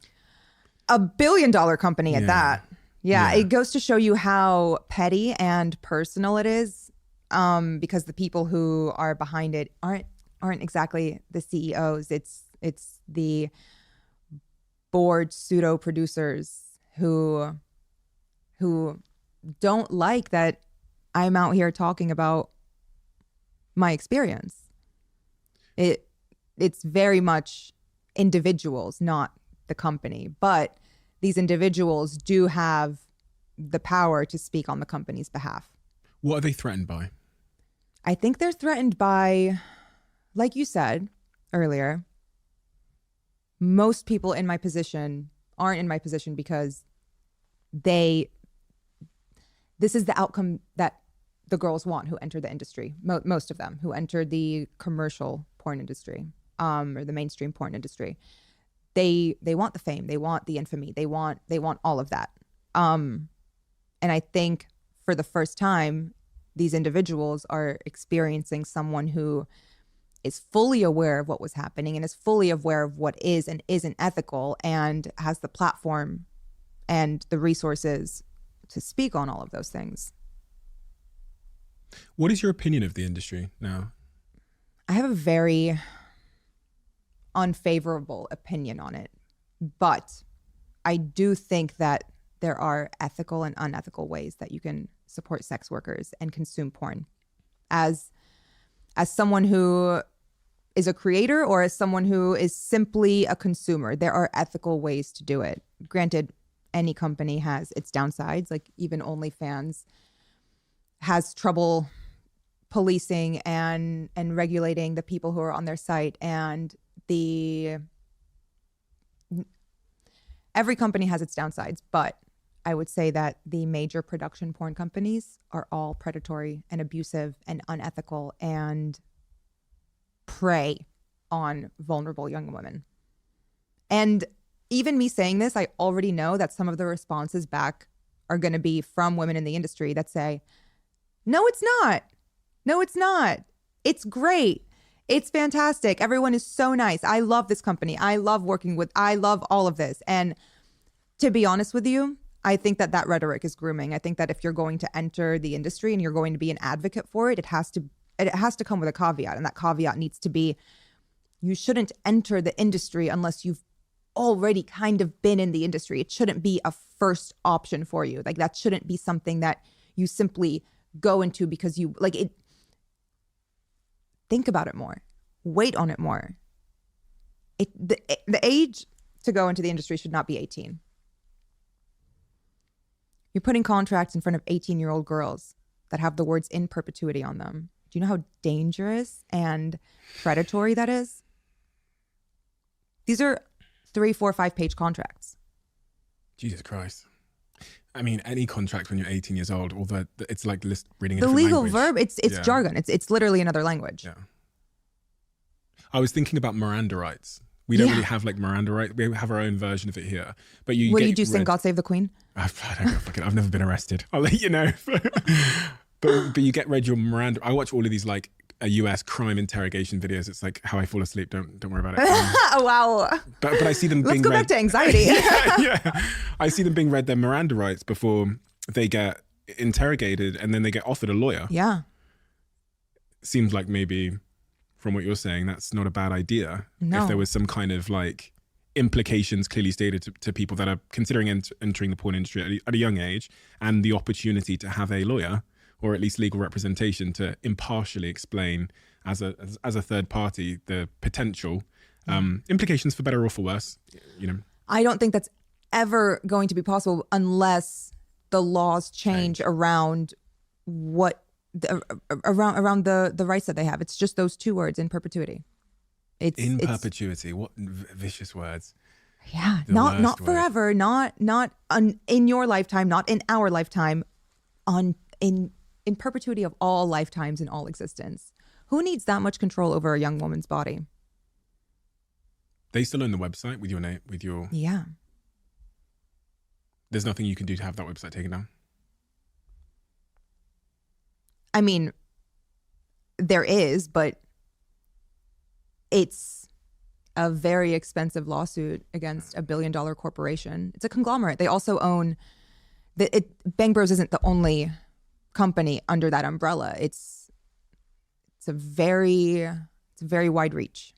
A $1 billion company at that. Yeah, it goes to show you how petty and personal it is, because the people who are behind it aren't exactly the CEOs. It's the board pseudo producers who don't like that I'm out here talking about my experience. It's very much individuals, not the company, but these individuals do have the power to speak on the company's behalf. What are they threatened by? I think they're threatened by, like you said earlier, most people in my position aren't in my position because this is the outcome that the girls want who enter the industry. Most of them who entered the commercial porn industry, or the mainstream porn industry. They want the fame, they want the infamy, they want all of that. And I think for the first time, these individuals are experiencing someone who is fully aware of what was happening and is fully aware of what is and isn't ethical, and has the platform and the resources to speak on all of those things. What is your opinion of the industry now? I have a very unfavorable opinion on it, but I do think that there are ethical and unethical ways that you can support sex workers and consume porn. As someone who is a creator or as someone who is simply a consumer, there are ethical ways to do it. Granted, any company has its downsides, like even OnlyFans has trouble policing and regulating the people who are on their site, and the every company has its downsides, but I would say that the major production porn companies are all predatory and abusive and unethical and prey on vulnerable young women. And even me saying this, I already know that some of the responses back are going to be from women in the industry that say, no, it's not. No, it's not. It's great. It's fantastic. Everyone is so nice. I love this company. I love all of this. And to be honest with you, I think that rhetoric is grooming. I think that if you're going to enter the industry and you're going to be an advocate for it, it has to come with a caveat. And that caveat needs to be, you shouldn't enter the industry unless you've already kind of been in the industry. It shouldn't be a first option for you. Like, that shouldn't be something that you simply go into because you like it. Think about it more. Wait on it more. The age to go into the industry should not be 18. You're putting contracts in front of 18-year-old girls that have the words in perpetuity on them. Do you know how dangerous and predatory that is? These are 3, 4, 5-page contracts. Jesus Christ. I mean, any contract when you're 18 years old, although it's like reading a the different legal language. verb, it's jargon. It's literally another language. Yeah. I was thinking about Miranda rights. We don't really have like Miranda rights. We have our own version of it here. But what do you do? Sing "God Save the Queen"? I don't know. Fuck it. I've never been arrested. I'll let you know. but you get read your Miranda. I watch all of these like a US crime interrogation videos. It's like how I fall asleep. Don't worry about it. Wow. But I see them Let's being go read. back to anxiety. yeah. I see them being read their Miranda rights before they get interrogated, and then they get offered a lawyer. Yeah. Seems like maybe, from what you're saying, that's not a bad idea. No. If there was some kind of like implications clearly stated to people that are considering entering the porn industry at a young age, and the opportunity to have a lawyer or at least legal representation to impartially explain as a third party the potential implications for better or for worse. You know, I don't think that's ever going to be possible unless the laws change around what around the rights that they have. It's just those 2 words, in perpetuity. It's perpetuity. What vicious words. Yeah, The not worst word. forever, not in your lifetime, not in our lifetime, in perpetuity of all lifetimes in all existence. Who needs that much control over a young woman's body? They still own the website with your name, with your. Yeah. There's nothing you can do to have that website taken down. I mean, there is, but it's a very expensive lawsuit against $1 billion corporation. It's a conglomerate. They also own Bang Bros isn't the only company under that umbrella. It's a very wide reach.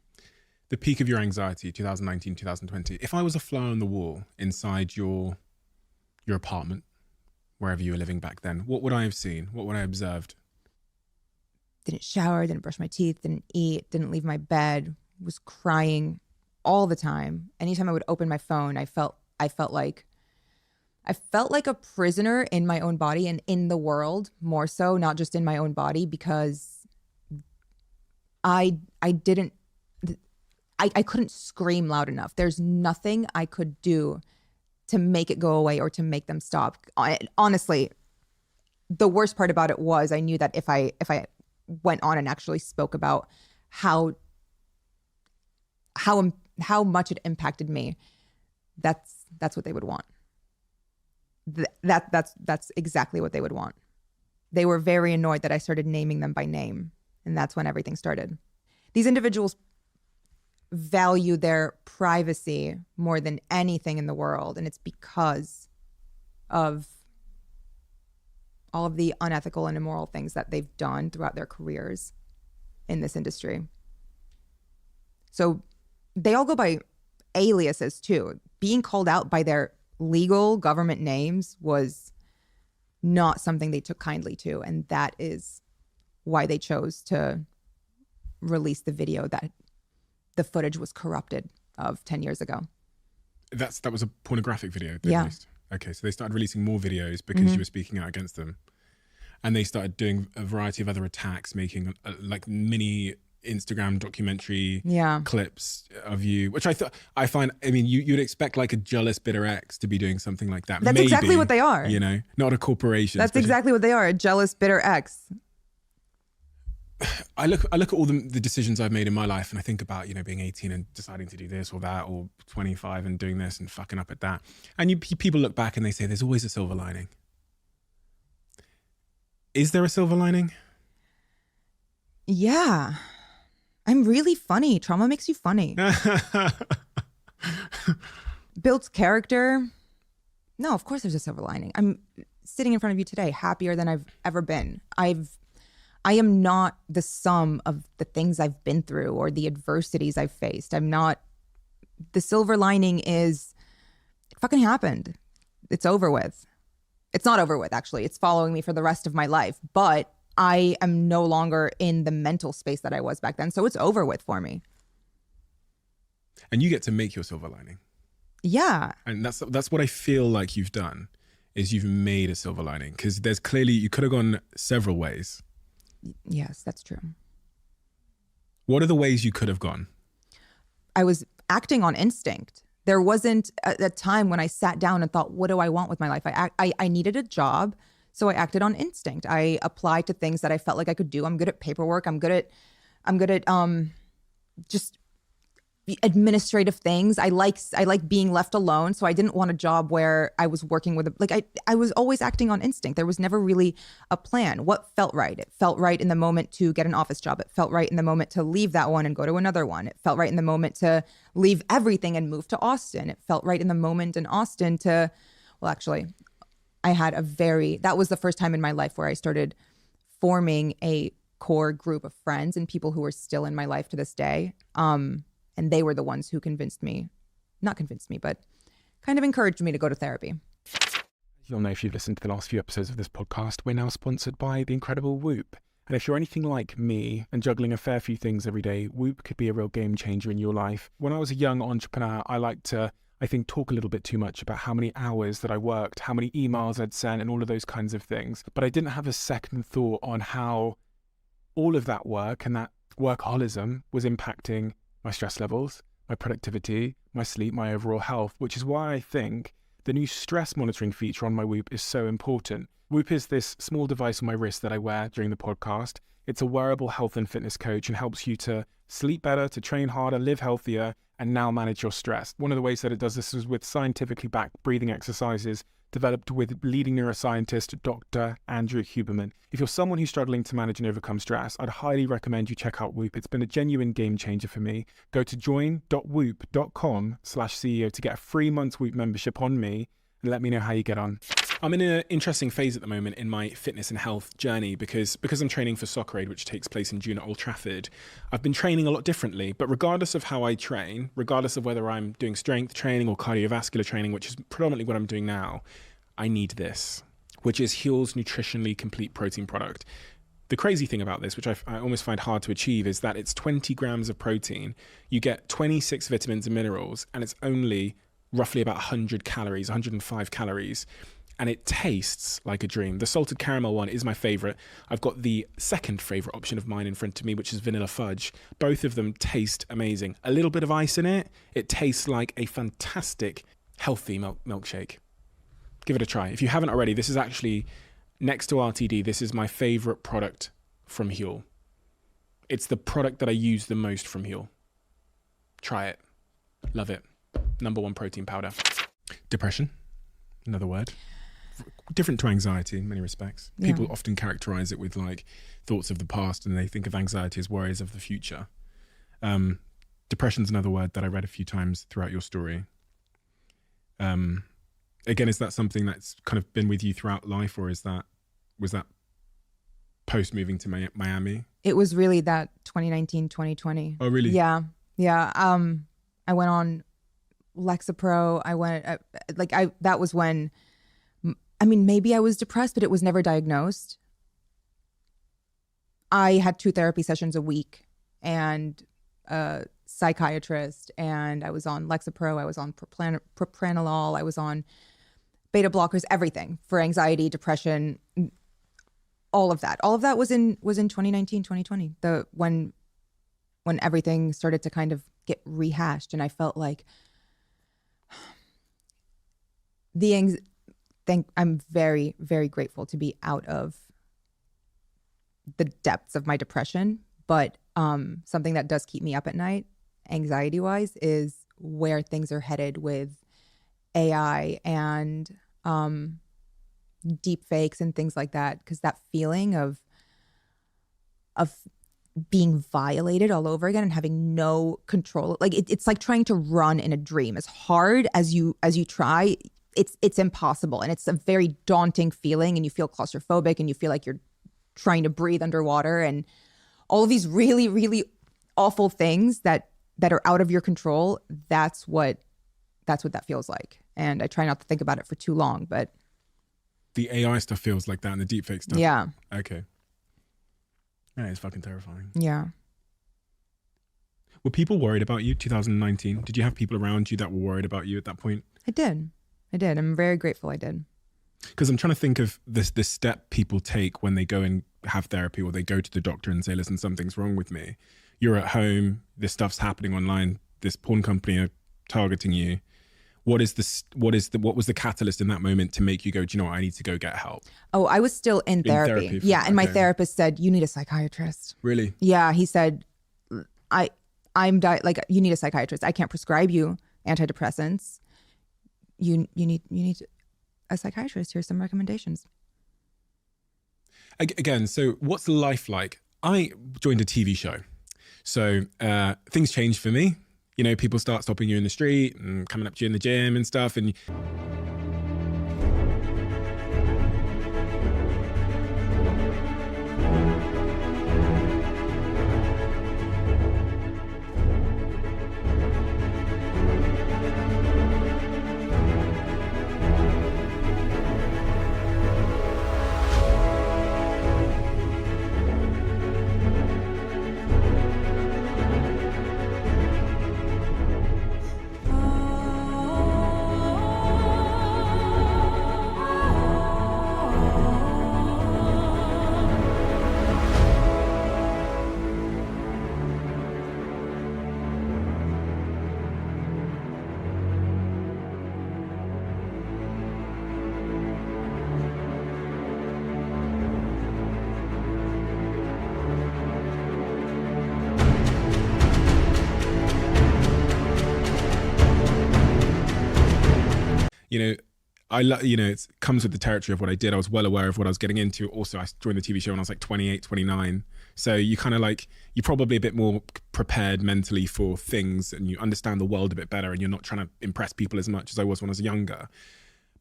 The peak of your anxiety, 2019, 2020. If I was a fly on the wall inside your apartment, wherever you were living back then, what would I have seen? What would I have observed? Didn't shower, didn't brush my teeth, didn't eat, didn't leave my bed, was crying all the time. Anytime I would open my phone, I felt like a prisoner in my own body and in the world, more so, not just in my own body, because I couldn't scream loud enough. There's nothing I could do to make it go away or to make them stop. Honestly, the worst part about it was I knew that if I went on and actually spoke about how much it impacted me, that's what they would want. That's exactly what they would want. They were very annoyed that I started naming them by name, and that's when everything started. These individuals value their privacy more than anything in the world, and it's because of all of the unethical and immoral things that they've done throughout their careers in this industry. So they all go by aliases too. Being called out by their legal government names was not something they took kindly to, and that is why they chose to release the video that the footage was corrupted of 10 years ago. That was a pornographic video they Yeah. released. Okay, so they started releasing more videos because you were speaking out against them. And they started doing a variety of other attacks, making like mini Instagram documentary Yeah. clips of you, which I find, I mean, you'd expect like a jealous, bitter ex to be doing something like that. That's Maybe, exactly what they are. You know, not a corporation. That's exactly what they are, a jealous, bitter ex. I look at all the decisions I've made in my life and I think about, you know, being 18 and deciding to do this or that, or 25 and doing this and fucking up at that. And people look back and they say, there's always a silver lining. Is there a silver lining? Yeah. I'm really funny. Trauma makes you funny. Builds character. No, of course there's a silver lining. I'm sitting in front of you today, happier than I've ever been. I am not the sum of the things I've been through or the adversities I've faced. I'm not. The silver lining is it fucking happened. It's over with. It's not over with, actually. It's following me for the rest of my life. But I am no longer in the mental space that I was back then. So it's over with for me. And you get to make your silver lining. Yeah. And that's what I feel like you've done, is you've made a silver lining. Because there's clearly, you could have gone several ways. Yes, that's true. What are the ways you could have gone? I was acting on instinct. There wasn't a time when I sat down and thought, what do I want with my life? I needed a job, so I acted on instinct. I applied to things that I felt like I could do. I'm good at paperwork. I'm good at just administrative things. I like being left alone. So I didn't want a job where I was working with I was always acting on instinct. There was never really a plan. What felt right? It felt right in the moment to get an office job. It felt right in the moment to leave that one and go to another one. It felt right in the moment to leave everything and move to Austin. It felt right in the moment in Austin to, well, actually, that was the first time in my life where I started forming a core group of friends and people who are still in my life to this day. And they were the ones who not convinced me, but kind of encouraged me to go to therapy. You'll know if you've listened to the last few episodes of this podcast, we're now sponsored by the incredible Whoop. And if you're anything like me and juggling a fair few things every day, Whoop could be a real game changer in your life. When I was a young entrepreneur, I liked to, talk a little bit too much about how many hours that I worked, how many emails I'd sent, and all of those kinds of things. But I didn't have a second thought on how all of that work and that workaholism was impacting my stress levels, my productivity, my sleep, my overall health, which is why I think the new stress monitoring feature on my Whoop is so important. Whoop is this small device on my wrist that I wear during the podcast. It's a wearable health and fitness coach and helps you to sleep better, to train harder, live healthier, and now manage your stress. One of the ways that it does this is with scientifically backed breathing exercises developed with leading neuroscientist Dr. Andrew Huberman. If you're someone who's struggling to manage and overcome stress, I'd highly recommend you check out Whoop. It's been a genuine game changer for me. Go to join.whoop.com/CEO to get a free month's Whoop membership on me and let me know how you get on. I'm in an interesting phase at the moment in my fitness and health journey because I'm training for Soccer Aid, which takes place in June at Old Trafford. I've been training a lot differently, but regardless of how I train, regardless of whether I'm doing strength training or cardiovascular training, which is predominantly what I'm doing now, I need this, which is Huel's nutritionally complete protein product. The crazy thing about this, which I almost find hard to achieve, is that it's 20 grams of protein. You get 26 vitamins and minerals, and it's only roughly about 100 calories, 105 calories. And it tastes like a dream. The salted caramel one is my favorite. I've got the second favorite option of mine in front of me, which is vanilla fudge. Both of them taste amazing. A little bit of ice in it. It tastes like a fantastic, healthy milkshake. Give it a try. If you haven't already, this is actually, next to RTD, this is my favorite product from Huel. It's the product that I use the most from Huel. Try it. Love it. #1 protein powder. Depression, another word. Different to anxiety in many respects. Yeah. People often characterize it with like thoughts of the past and they think of anxiety as worries of the future. Depression's another word that I read a few times throughout your story. Again, is that something that's kind of been with you throughout life, or was that post moving to Miami? It was really that 2019, 2020. Oh, really? Yeah. I went on Lexapro. That was when, maybe I was depressed, but it was never diagnosed. I had 2 therapy sessions a week and a psychiatrist, and I was on Lexapro. I was on propranolol. I was on beta blockers, everything for anxiety, depression, all of that. All of that was in 2019, 2020. When everything started to kind of get rehashed. And I felt like I'm very, very grateful to be out of the depths of my depression. But something that does keep me up at night, anxiety wise, is where things are headed with AI and deep fakes and things like that. Because that feeling of being violated all over again and having no control, like it's like trying to run in a dream. As hard as you try, it's impossible, and it's a very daunting feeling, and you feel claustrophobic, and you feel like you're trying to breathe underwater, and all of these really, really awful things that are out of your control. That's what that feels like. And I try not to think about it for too long, but The AI stuff feels like that, and the deepfake stuff. yeah. Okay. That is fucking terrifying. Yeah. Were people worried about you 2019? Did you have people around you that were worried about you at that point? I did. I'm very grateful I did. Because I'm trying to think of this step people take when they go and have therapy, or they go to the doctor and say, listen, something's wrong with me. You're at home, this stuff's happening online, this porn company are targeting you. What was the catalyst in that moment to make you go, do you know what, I need to go get help? Oh, I was still in therapy. Yeah. And my okay. therapist said, you need a psychiatrist. Really? Yeah. He said, like, you need a psychiatrist. I can't prescribe you antidepressants. You need a psychiatrist. Here's some recommendations. Again, so what's life like? I joined a TV show. So things changed for me. You know, people start stopping you in the street and coming up to you in the gym and stuff. And you know, it comes with the territory of what I did. I was well aware of what I was getting into. Also, I joined the TV show when I was like 28, 29. So you kind of like, you're probably a bit more prepared mentally for things, and you understand the world a bit better, and you're not trying to impress people as much as I was when I was younger.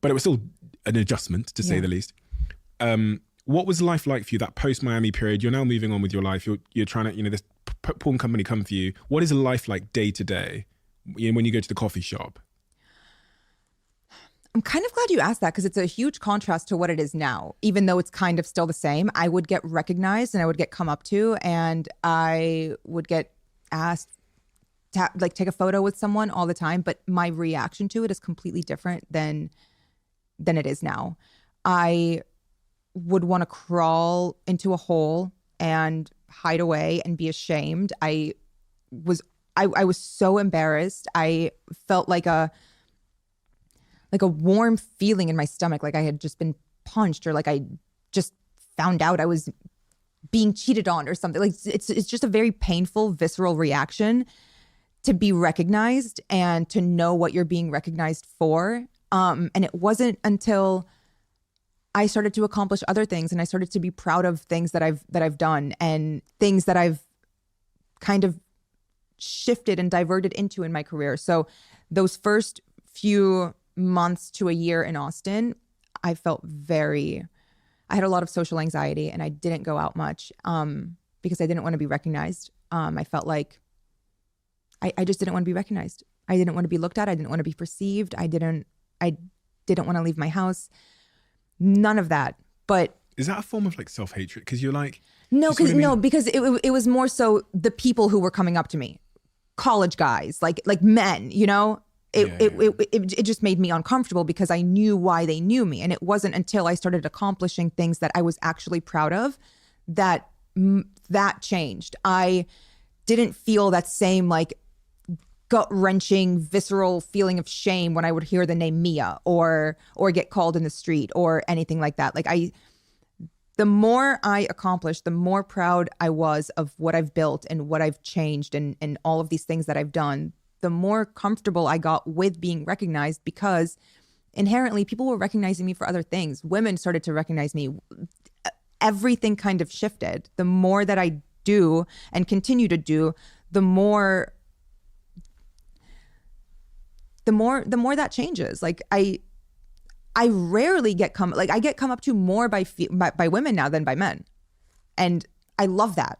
But it was still an adjustment, to say the least. What was life like for you, that post-Miami period? You're now moving on with your life. You're trying to, this porn company come for you. What is life like day to day when you go to the coffee shop? I'm kind of glad you asked that, because it's a huge contrast to what it is now. Even though it's kind of still the same, I would get recognized and I would get come up to, and I would get asked to take a photo with someone all the time. But my reaction to it is completely different than it is now. I would want to crawl into a hole and hide away and be ashamed. I was so embarrassed. I felt like a warm feeling in my stomach, like I had just been punched, or like I just found out I was being cheated on or something. Like it's just a very painful, visceral reaction to be recognized and to know what you're being recognized for. And it wasn't until I started to accomplish other things, and I started to be proud of things that I've done, and things that I've kind of shifted and diverted into in my career. So those first few months to a year in Austin, I had a lot of social anxiety, and I didn't go out much because I didn't want to be recognized. I felt like I just didn't want to be recognized. I didn't want to be looked at. I didn't want to be perceived. I didn't want to leave my house. None of that. But is that a form of like self-hatred? Because you're like, because it was more so the people who were coming up to me, college guys, like men, It just made me uncomfortable, because I knew why they knew me. And it wasn't until I started accomplishing things that I was actually proud of that changed. I didn't feel that same like gut-wrenching, visceral feeling of shame when I would hear the name Mia or get called in the street or anything like that. Like the more I accomplished, the more proud I was of what I've built and what I've changed and all of these things that I've done, the more comfortable I got with being recognized, because inherently people were recognizing me for other things. Women started to recognize me. Everything kind of shifted. The more that I do and continue to do, the more that changes. Like I rarely get come up to more by women now than by men. And I love that.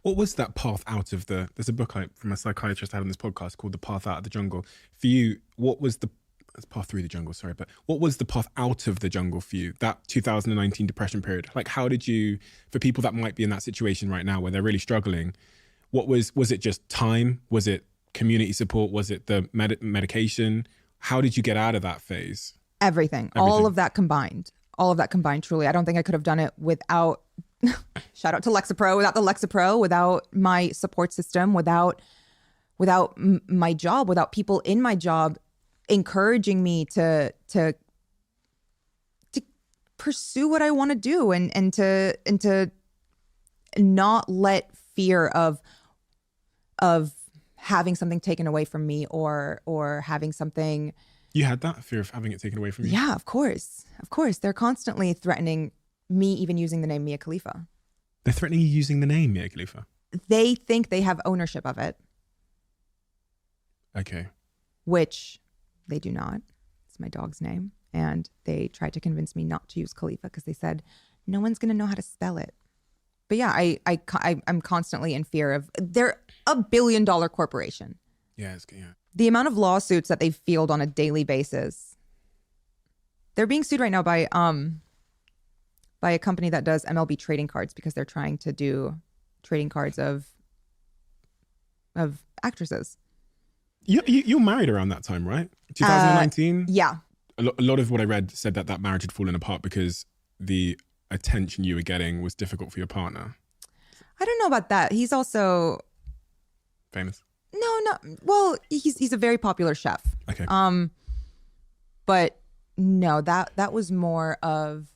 What was that path out of there's a book from a psychiatrist I had on this podcast called The Path Out of the Jungle. For you, what was the path through the jungle, sorry, but what was the path out of the jungle for you, that 2019 depression period? Like, how did you, for people that might be in that situation right now where they're really struggling, was it just time? Was it community support? Was it the medication? How did you get out of that phase? Everything. All of that combined, truly. I don't think I could have done it without, shout out to Lexapro, without the Lexapro, without my support system, without my job, without people in my job encouraging me to pursue what I want to do and to not let fear of having something taken away from me or having something. You had that fear of having it taken away from you? Yeah, of course. They're constantly threatening me, even using the name Mia Khalifa. They're threatening you using the name Mia Khalifa? They think they have ownership of it. Okay. Which they do not. It's my dog's name. And they tried to convince me not to use Khalifa because they said, no one's going to know how to spell it. But yeah, I'm constantly in fear of, they're $1 billion corporation. Yeah. The amount of lawsuits that they field on a daily basis. They're being sued right now by a company that does MLB trading cards because they're trying to do trading cards of actresses. You're married around that time, right? 2019? Yeah. A lot of what I read said that marriage had fallen apart because the attention you were getting was difficult for your partner. I don't know about that. He's also famous. No. Well, he's a very popular chef. Okay. But no, that was more of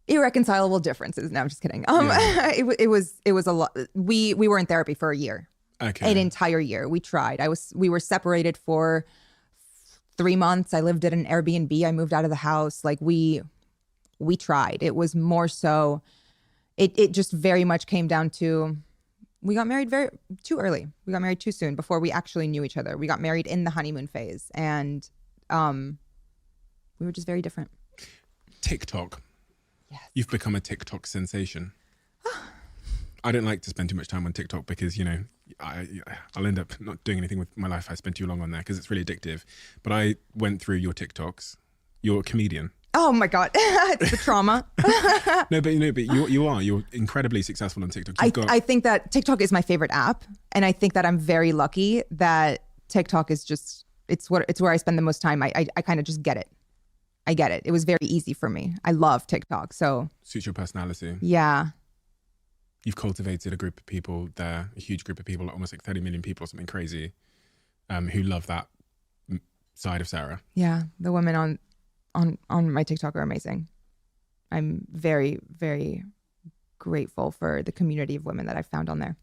irreconcilable differences. No, I'm just kidding. Yeah. It was a lot. We were in therapy for a year. Okay. An entire year. We tried. We were separated for 3 months. I lived at an Airbnb. I moved out of the house. Like we tried. It was more so, it just very much came down to, we got married too early. We got married too soon before we actually knew each other. We got married in the honeymoon phase and we were just very different. TikTok. Yes. You've become a TikTok sensation. I don't like to spend too much time on TikTok because, I'll end up not doing anything with my life. I spend too long on there because it's really addictive. But I went through your TikToks. You're a comedian. Oh my God. It's the trauma. No, but you're incredibly successful on TikTok. I think that TikTok is my favorite app. And I think that I'm very lucky that TikTok is just, it's where I spend the most time. I kind of just get it. I get it. It was very easy for me. I love TikTok. So suits your personality. Yeah. You've cultivated a group of people there, a huge group of people, almost like 30 million people or something crazy, who love that side of Sarah. Yeah. The women on my TikTok are amazing. I'm very, very grateful for the community of women that I've found on there.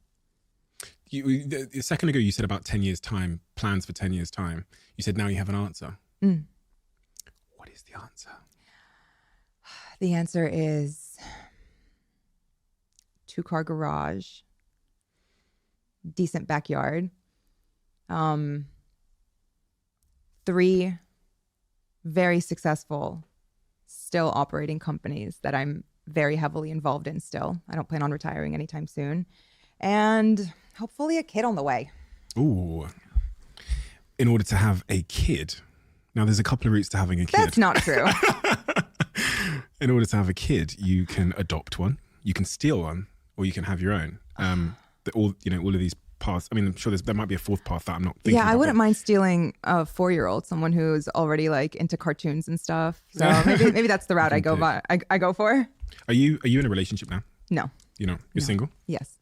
A second ago, you said about 10 years' time, plans for 10 years' time. You said now you have an answer. Mm. What is the answer? The answer is 2-car garage, decent backyard, 3 very successful, still operating companies that I'm very heavily involved in still. I don't plan on retiring anytime soon. And hopefully a kid on the way. Ooh. In order to have a kid. Now, there's a couple of routes to having a kid. That's not true. In order to have a kid, you can adopt one, you can steal one, or you can have your own. All of these paths. I mean, I'm sure there might be a fourth path that I'm not thinking about. Yeah, I wouldn't mind stealing a 4-year-old, someone who's already like into cartoons and stuff. So maybe that's the route I go for. Are you in a relationship now? No. You're single? Yes.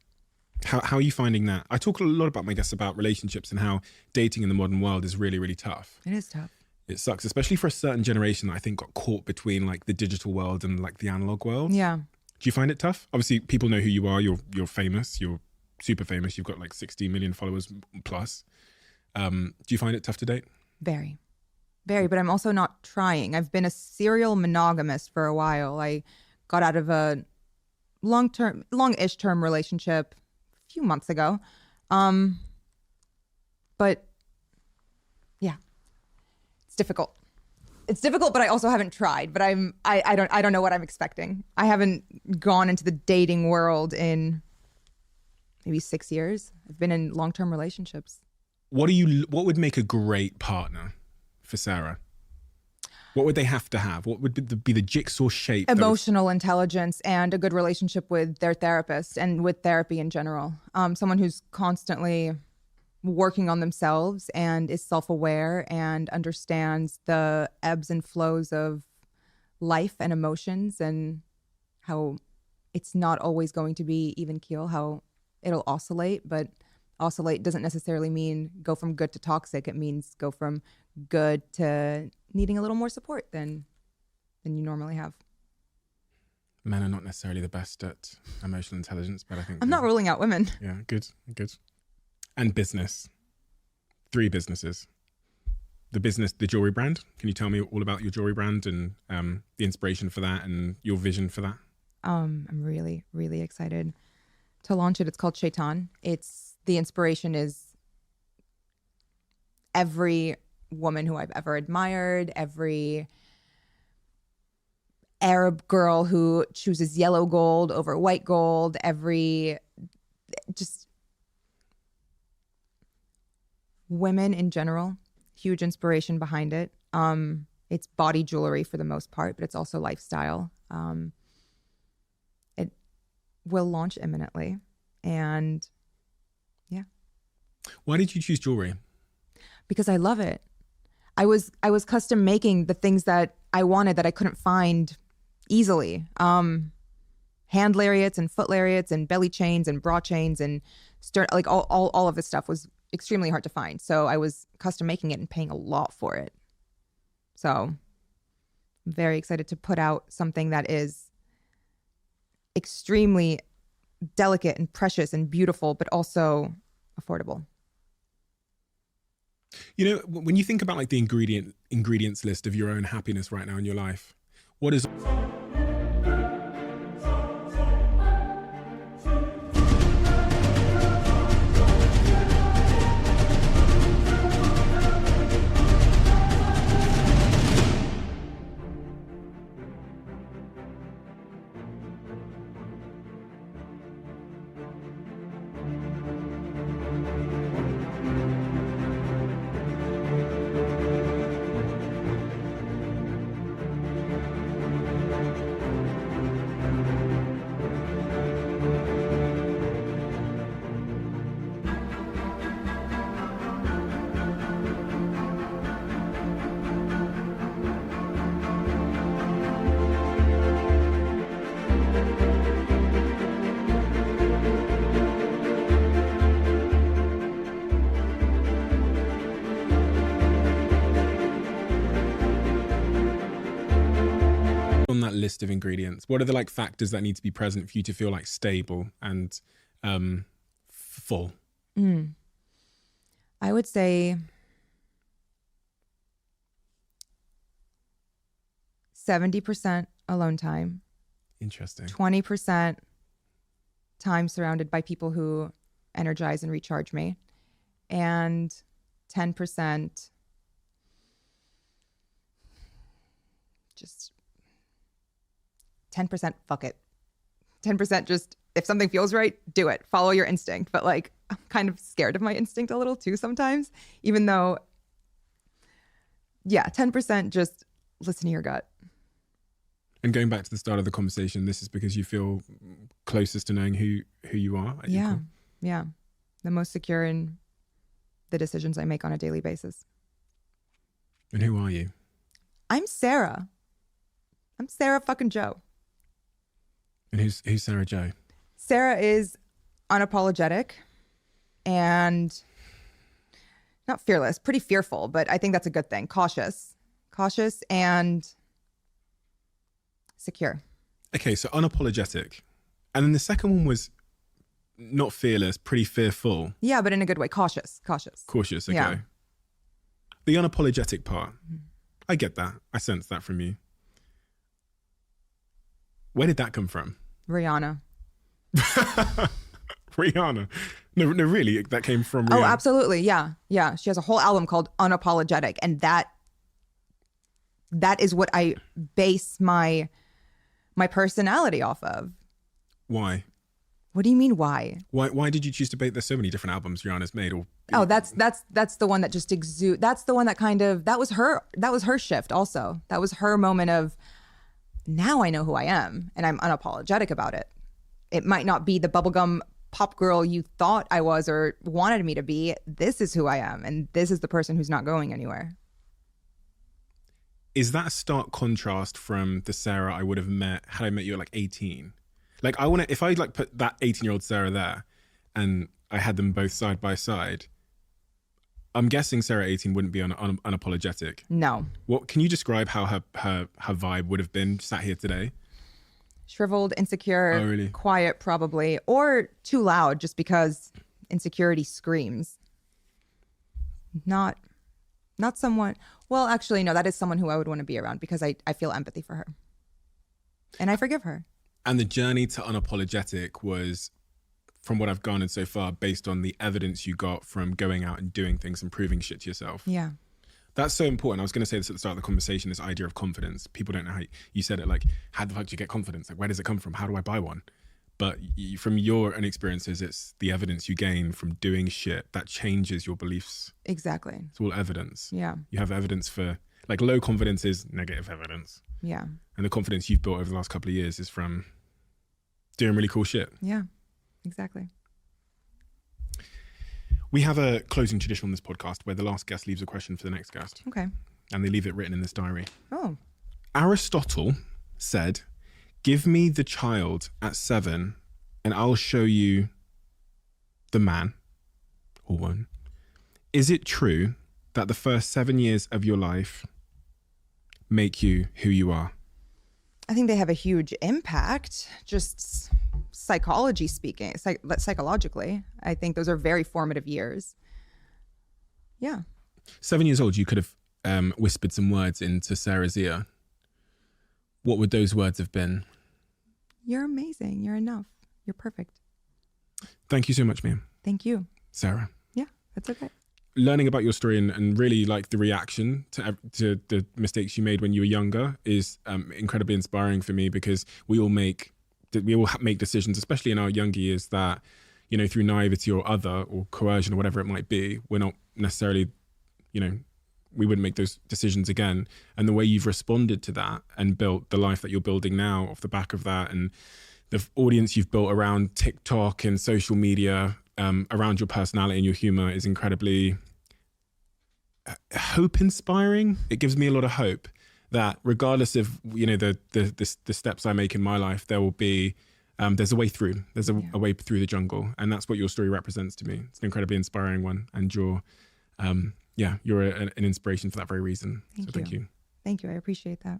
How are you finding that? I talk a lot about my guests about relationships and how dating in the modern world is really, really tough. It is tough. It sucks, especially for a certain generation that I think got caught between like the digital world and like the analog world. Yeah. Do you find it tough? Obviously, people know who you are. You're famous. You're super famous. You've got like 60 million followers plus. Do you find it tough to date? Very, very. But I'm also not trying. I've been a serial monogamist for a while. I got out of a long-ish term relationship a few months ago. But yeah, it's difficult. It's difficult, but I also haven't tried. But I don't know what I'm expecting. I haven't gone into the dating world in maybe 6 years. I've been in long-term relationships. What would make a great partner for Sarah? What would they have to have? What would be the jigsaw shape? Emotional intelligence and a good relationship with their therapist and with therapy in general. Someone who's constantly working on themselves and is self-aware and understands the ebbs and flows of life and emotions and how it's not always going to be even keel, how it'll oscillate, but oscillate doesn't necessarily mean go from good to toxic. It means go from good to needing a little more support than you normally have. Men are not necessarily the best at emotional intelligence, but I think I'm not ruling out women. Yeah, good. And business. 3 businesses. The business, the jewelry brand. Can you tell me all about your jewelry brand and the inspiration for that and your vision for that? I'm really, really excited to launch it. It's called Shaitan. The inspiration is every woman who I've ever admired, every Arab girl who chooses yellow gold over white gold, just women in general, huge inspiration behind it. It's body jewelry for the most part, but it's also lifestyle. It will launch imminently. And yeah. Why did you choose jewelry? Because I love it. I was custom making the things that I wanted that I couldn't find easily. Hand lariats and foot lariats and belly chains and bra chains and like all of this stuff was extremely hard to find. So I was custom making it and paying a lot for it. So I'm very excited to put out something that is extremely delicate and precious and beautiful, but also affordable. You know, when you think about like the ingredients list of your own happiness right now in your life, what is... on that list of ingredients? What are the like factors that need to be present for you to feel like stable and full? I would say 70% alone time. Interesting. 20% time surrounded by people who energize and recharge me. And 10% just 10% fuck it. 10% just if something feels right, do it. Follow your instinct. But like I'm kind of scared of my instinct a little too sometimes, even though 10% just listen to your gut. And going back to the start of the conversation, this is because you feel closest to knowing who you are. Yeah. The most secure in the decisions I make on a daily basis. And who are you? I'm Sarah. I'm Sarah fucking Joe. And who's Sarah Joe? Sarah is unapologetic and not fearless, pretty fearful, but I think that's a good thing. Cautious and secure. Okay, so unapologetic. And then the second one was not fearless, pretty fearful. Yeah, but in a good way. Cautious. Cautious, okay. Yeah. The unapologetic part, I get that. I sense that from you. Where did that come from? Rihanna. Rihanna. No, really, that came from Rihanna. Oh, absolutely. Yeah. Yeah. She has a whole album called Unapologetic. And that is what I base my personality off of. Why? What do you mean why? Why did you choose to bake? There's so many different albums Rihanna's made. Oh, that's the one that just that's the one that kind of, that was her shift also. That was her moment of, now I know who I am and I'm unapologetic about it. It might not be the bubblegum pop girl you thought I was or wanted me to be. This is who I am, and this is the person who's not going anywhere. Is that a stark contrast from the Sarah I would have met had I met you at like 18? Like if I like put that 18-year-old Sarah there and I had them both side by side, I'm guessing Sarah 18 wouldn't be unapologetic. No. What can you describe how her vibe would have been sat here today? Shriveled, insecure, Oh, really? Quiet probably, or too loud just because insecurity screams. Not someone, well, actually, no, that is someone who I would want to be around because I feel empathy for her. And I forgive her. And the journey to unapologetic was, from what I've garnered so far, based on the evidence you got from going out and doing things and proving shit to yourself. Yeah. That's so important. I was going to say this at the start of the conversation, this idea of confidence. People don't know how you said it, like, how the fuck do you get confidence? Like, where does it come from? How do I buy one? But from your own experiences, it's the evidence you gain from doing shit that changes your beliefs. Exactly. It's all evidence. Yeah. You have evidence for, like, low confidence is negative evidence. Yeah. And the confidence you've built over the last couple of years is from doing really cool shit. Yeah, exactly. We have a closing tradition on this podcast where the last guest leaves a question for the next guest. Okay. And they leave it written in this diary. Oh. Aristotle said, "Give me the child at 7 and I'll show you the man or woman. Is it true that the first 7 years of your life make you who you are?" I think they have a huge impact, just psychologically. I think those are very formative years. Yeah. 7 years old, you could have whispered some words into Sarah's ear. What would those words have been? You're amazing. You're enough. You're perfect. Thank you so much, Mia. Thank you. Sarah. Yeah, that's okay. Learning about your story and really like the reaction to the mistakes you made when you were younger is incredibly inspiring for me, because we all make decisions, especially in our younger years, that, you know, through naivety or coercion or whatever it might be, we're not necessarily, you know, we wouldn't make those decisions again. And the way you've responded to that and built the life that you're building now off the back of that, and the audience you've built around TikTok and social media, around your personality and your humor, is incredibly hope inspiring. It gives me a lot of hope that regardless of, you know, the steps I make in my life, there will be there's a way through. There's a way through the jungle, and that's what your story represents to me. It's an incredibly inspiring one, and you're you're an inspiration for that very reason. Thank you. Thank you. I appreciate that.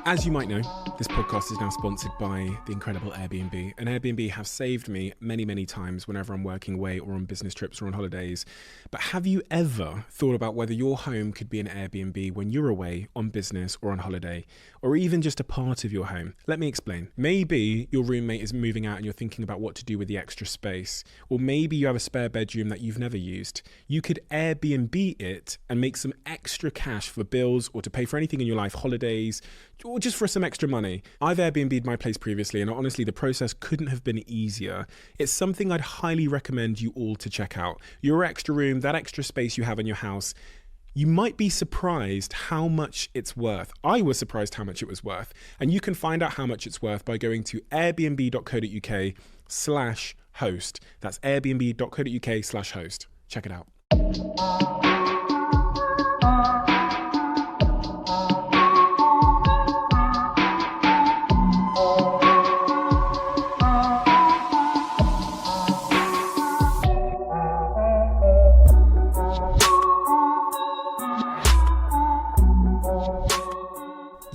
As you might know, this podcast is now sponsored by the incredible Airbnb. And Airbnb have saved me many, many times whenever I'm working away or on business trips or on holidays. But have you ever thought about whether your home could be an Airbnb when you're away on business or on holiday, or even just a part of your home? Let me explain. Maybe your roommate is moving out and you're thinking about what to do with the extra space. Or maybe you have a spare bedroom that you've never used. You could Airbnb it and make some extra cash for bills or to pay for anything in your life, holidays, or just for some extra money. I've Airbnb'd my place previously, and honestly, the process couldn't have been easier. It's something I'd highly recommend you all to check out. Your extra room, that extra space you have in your house, you might be surprised how much it's worth. I was surprised how much it was worth. And you can find out how much it's worth by going to airbnb.co.uk/host. That's airbnb.co.uk/host. Check it out.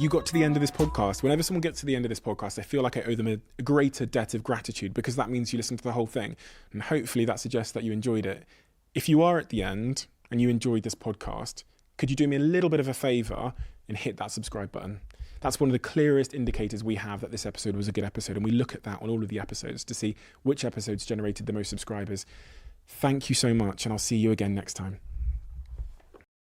you got to the end of this podcast. Whenever someone gets to the end of this podcast, I feel like I owe them a greater debt of gratitude, because that means you listened to the whole thing. And hopefully that suggests that you enjoyed it. If you are at the end and you enjoyed this podcast, could you do me a little bit of a favour and hit that subscribe button? That's one of the clearest indicators we have that this episode was a good episode. And we look at that on all of the episodes to see which episodes generated the most subscribers. Thank you so much, and I'll see you again next time.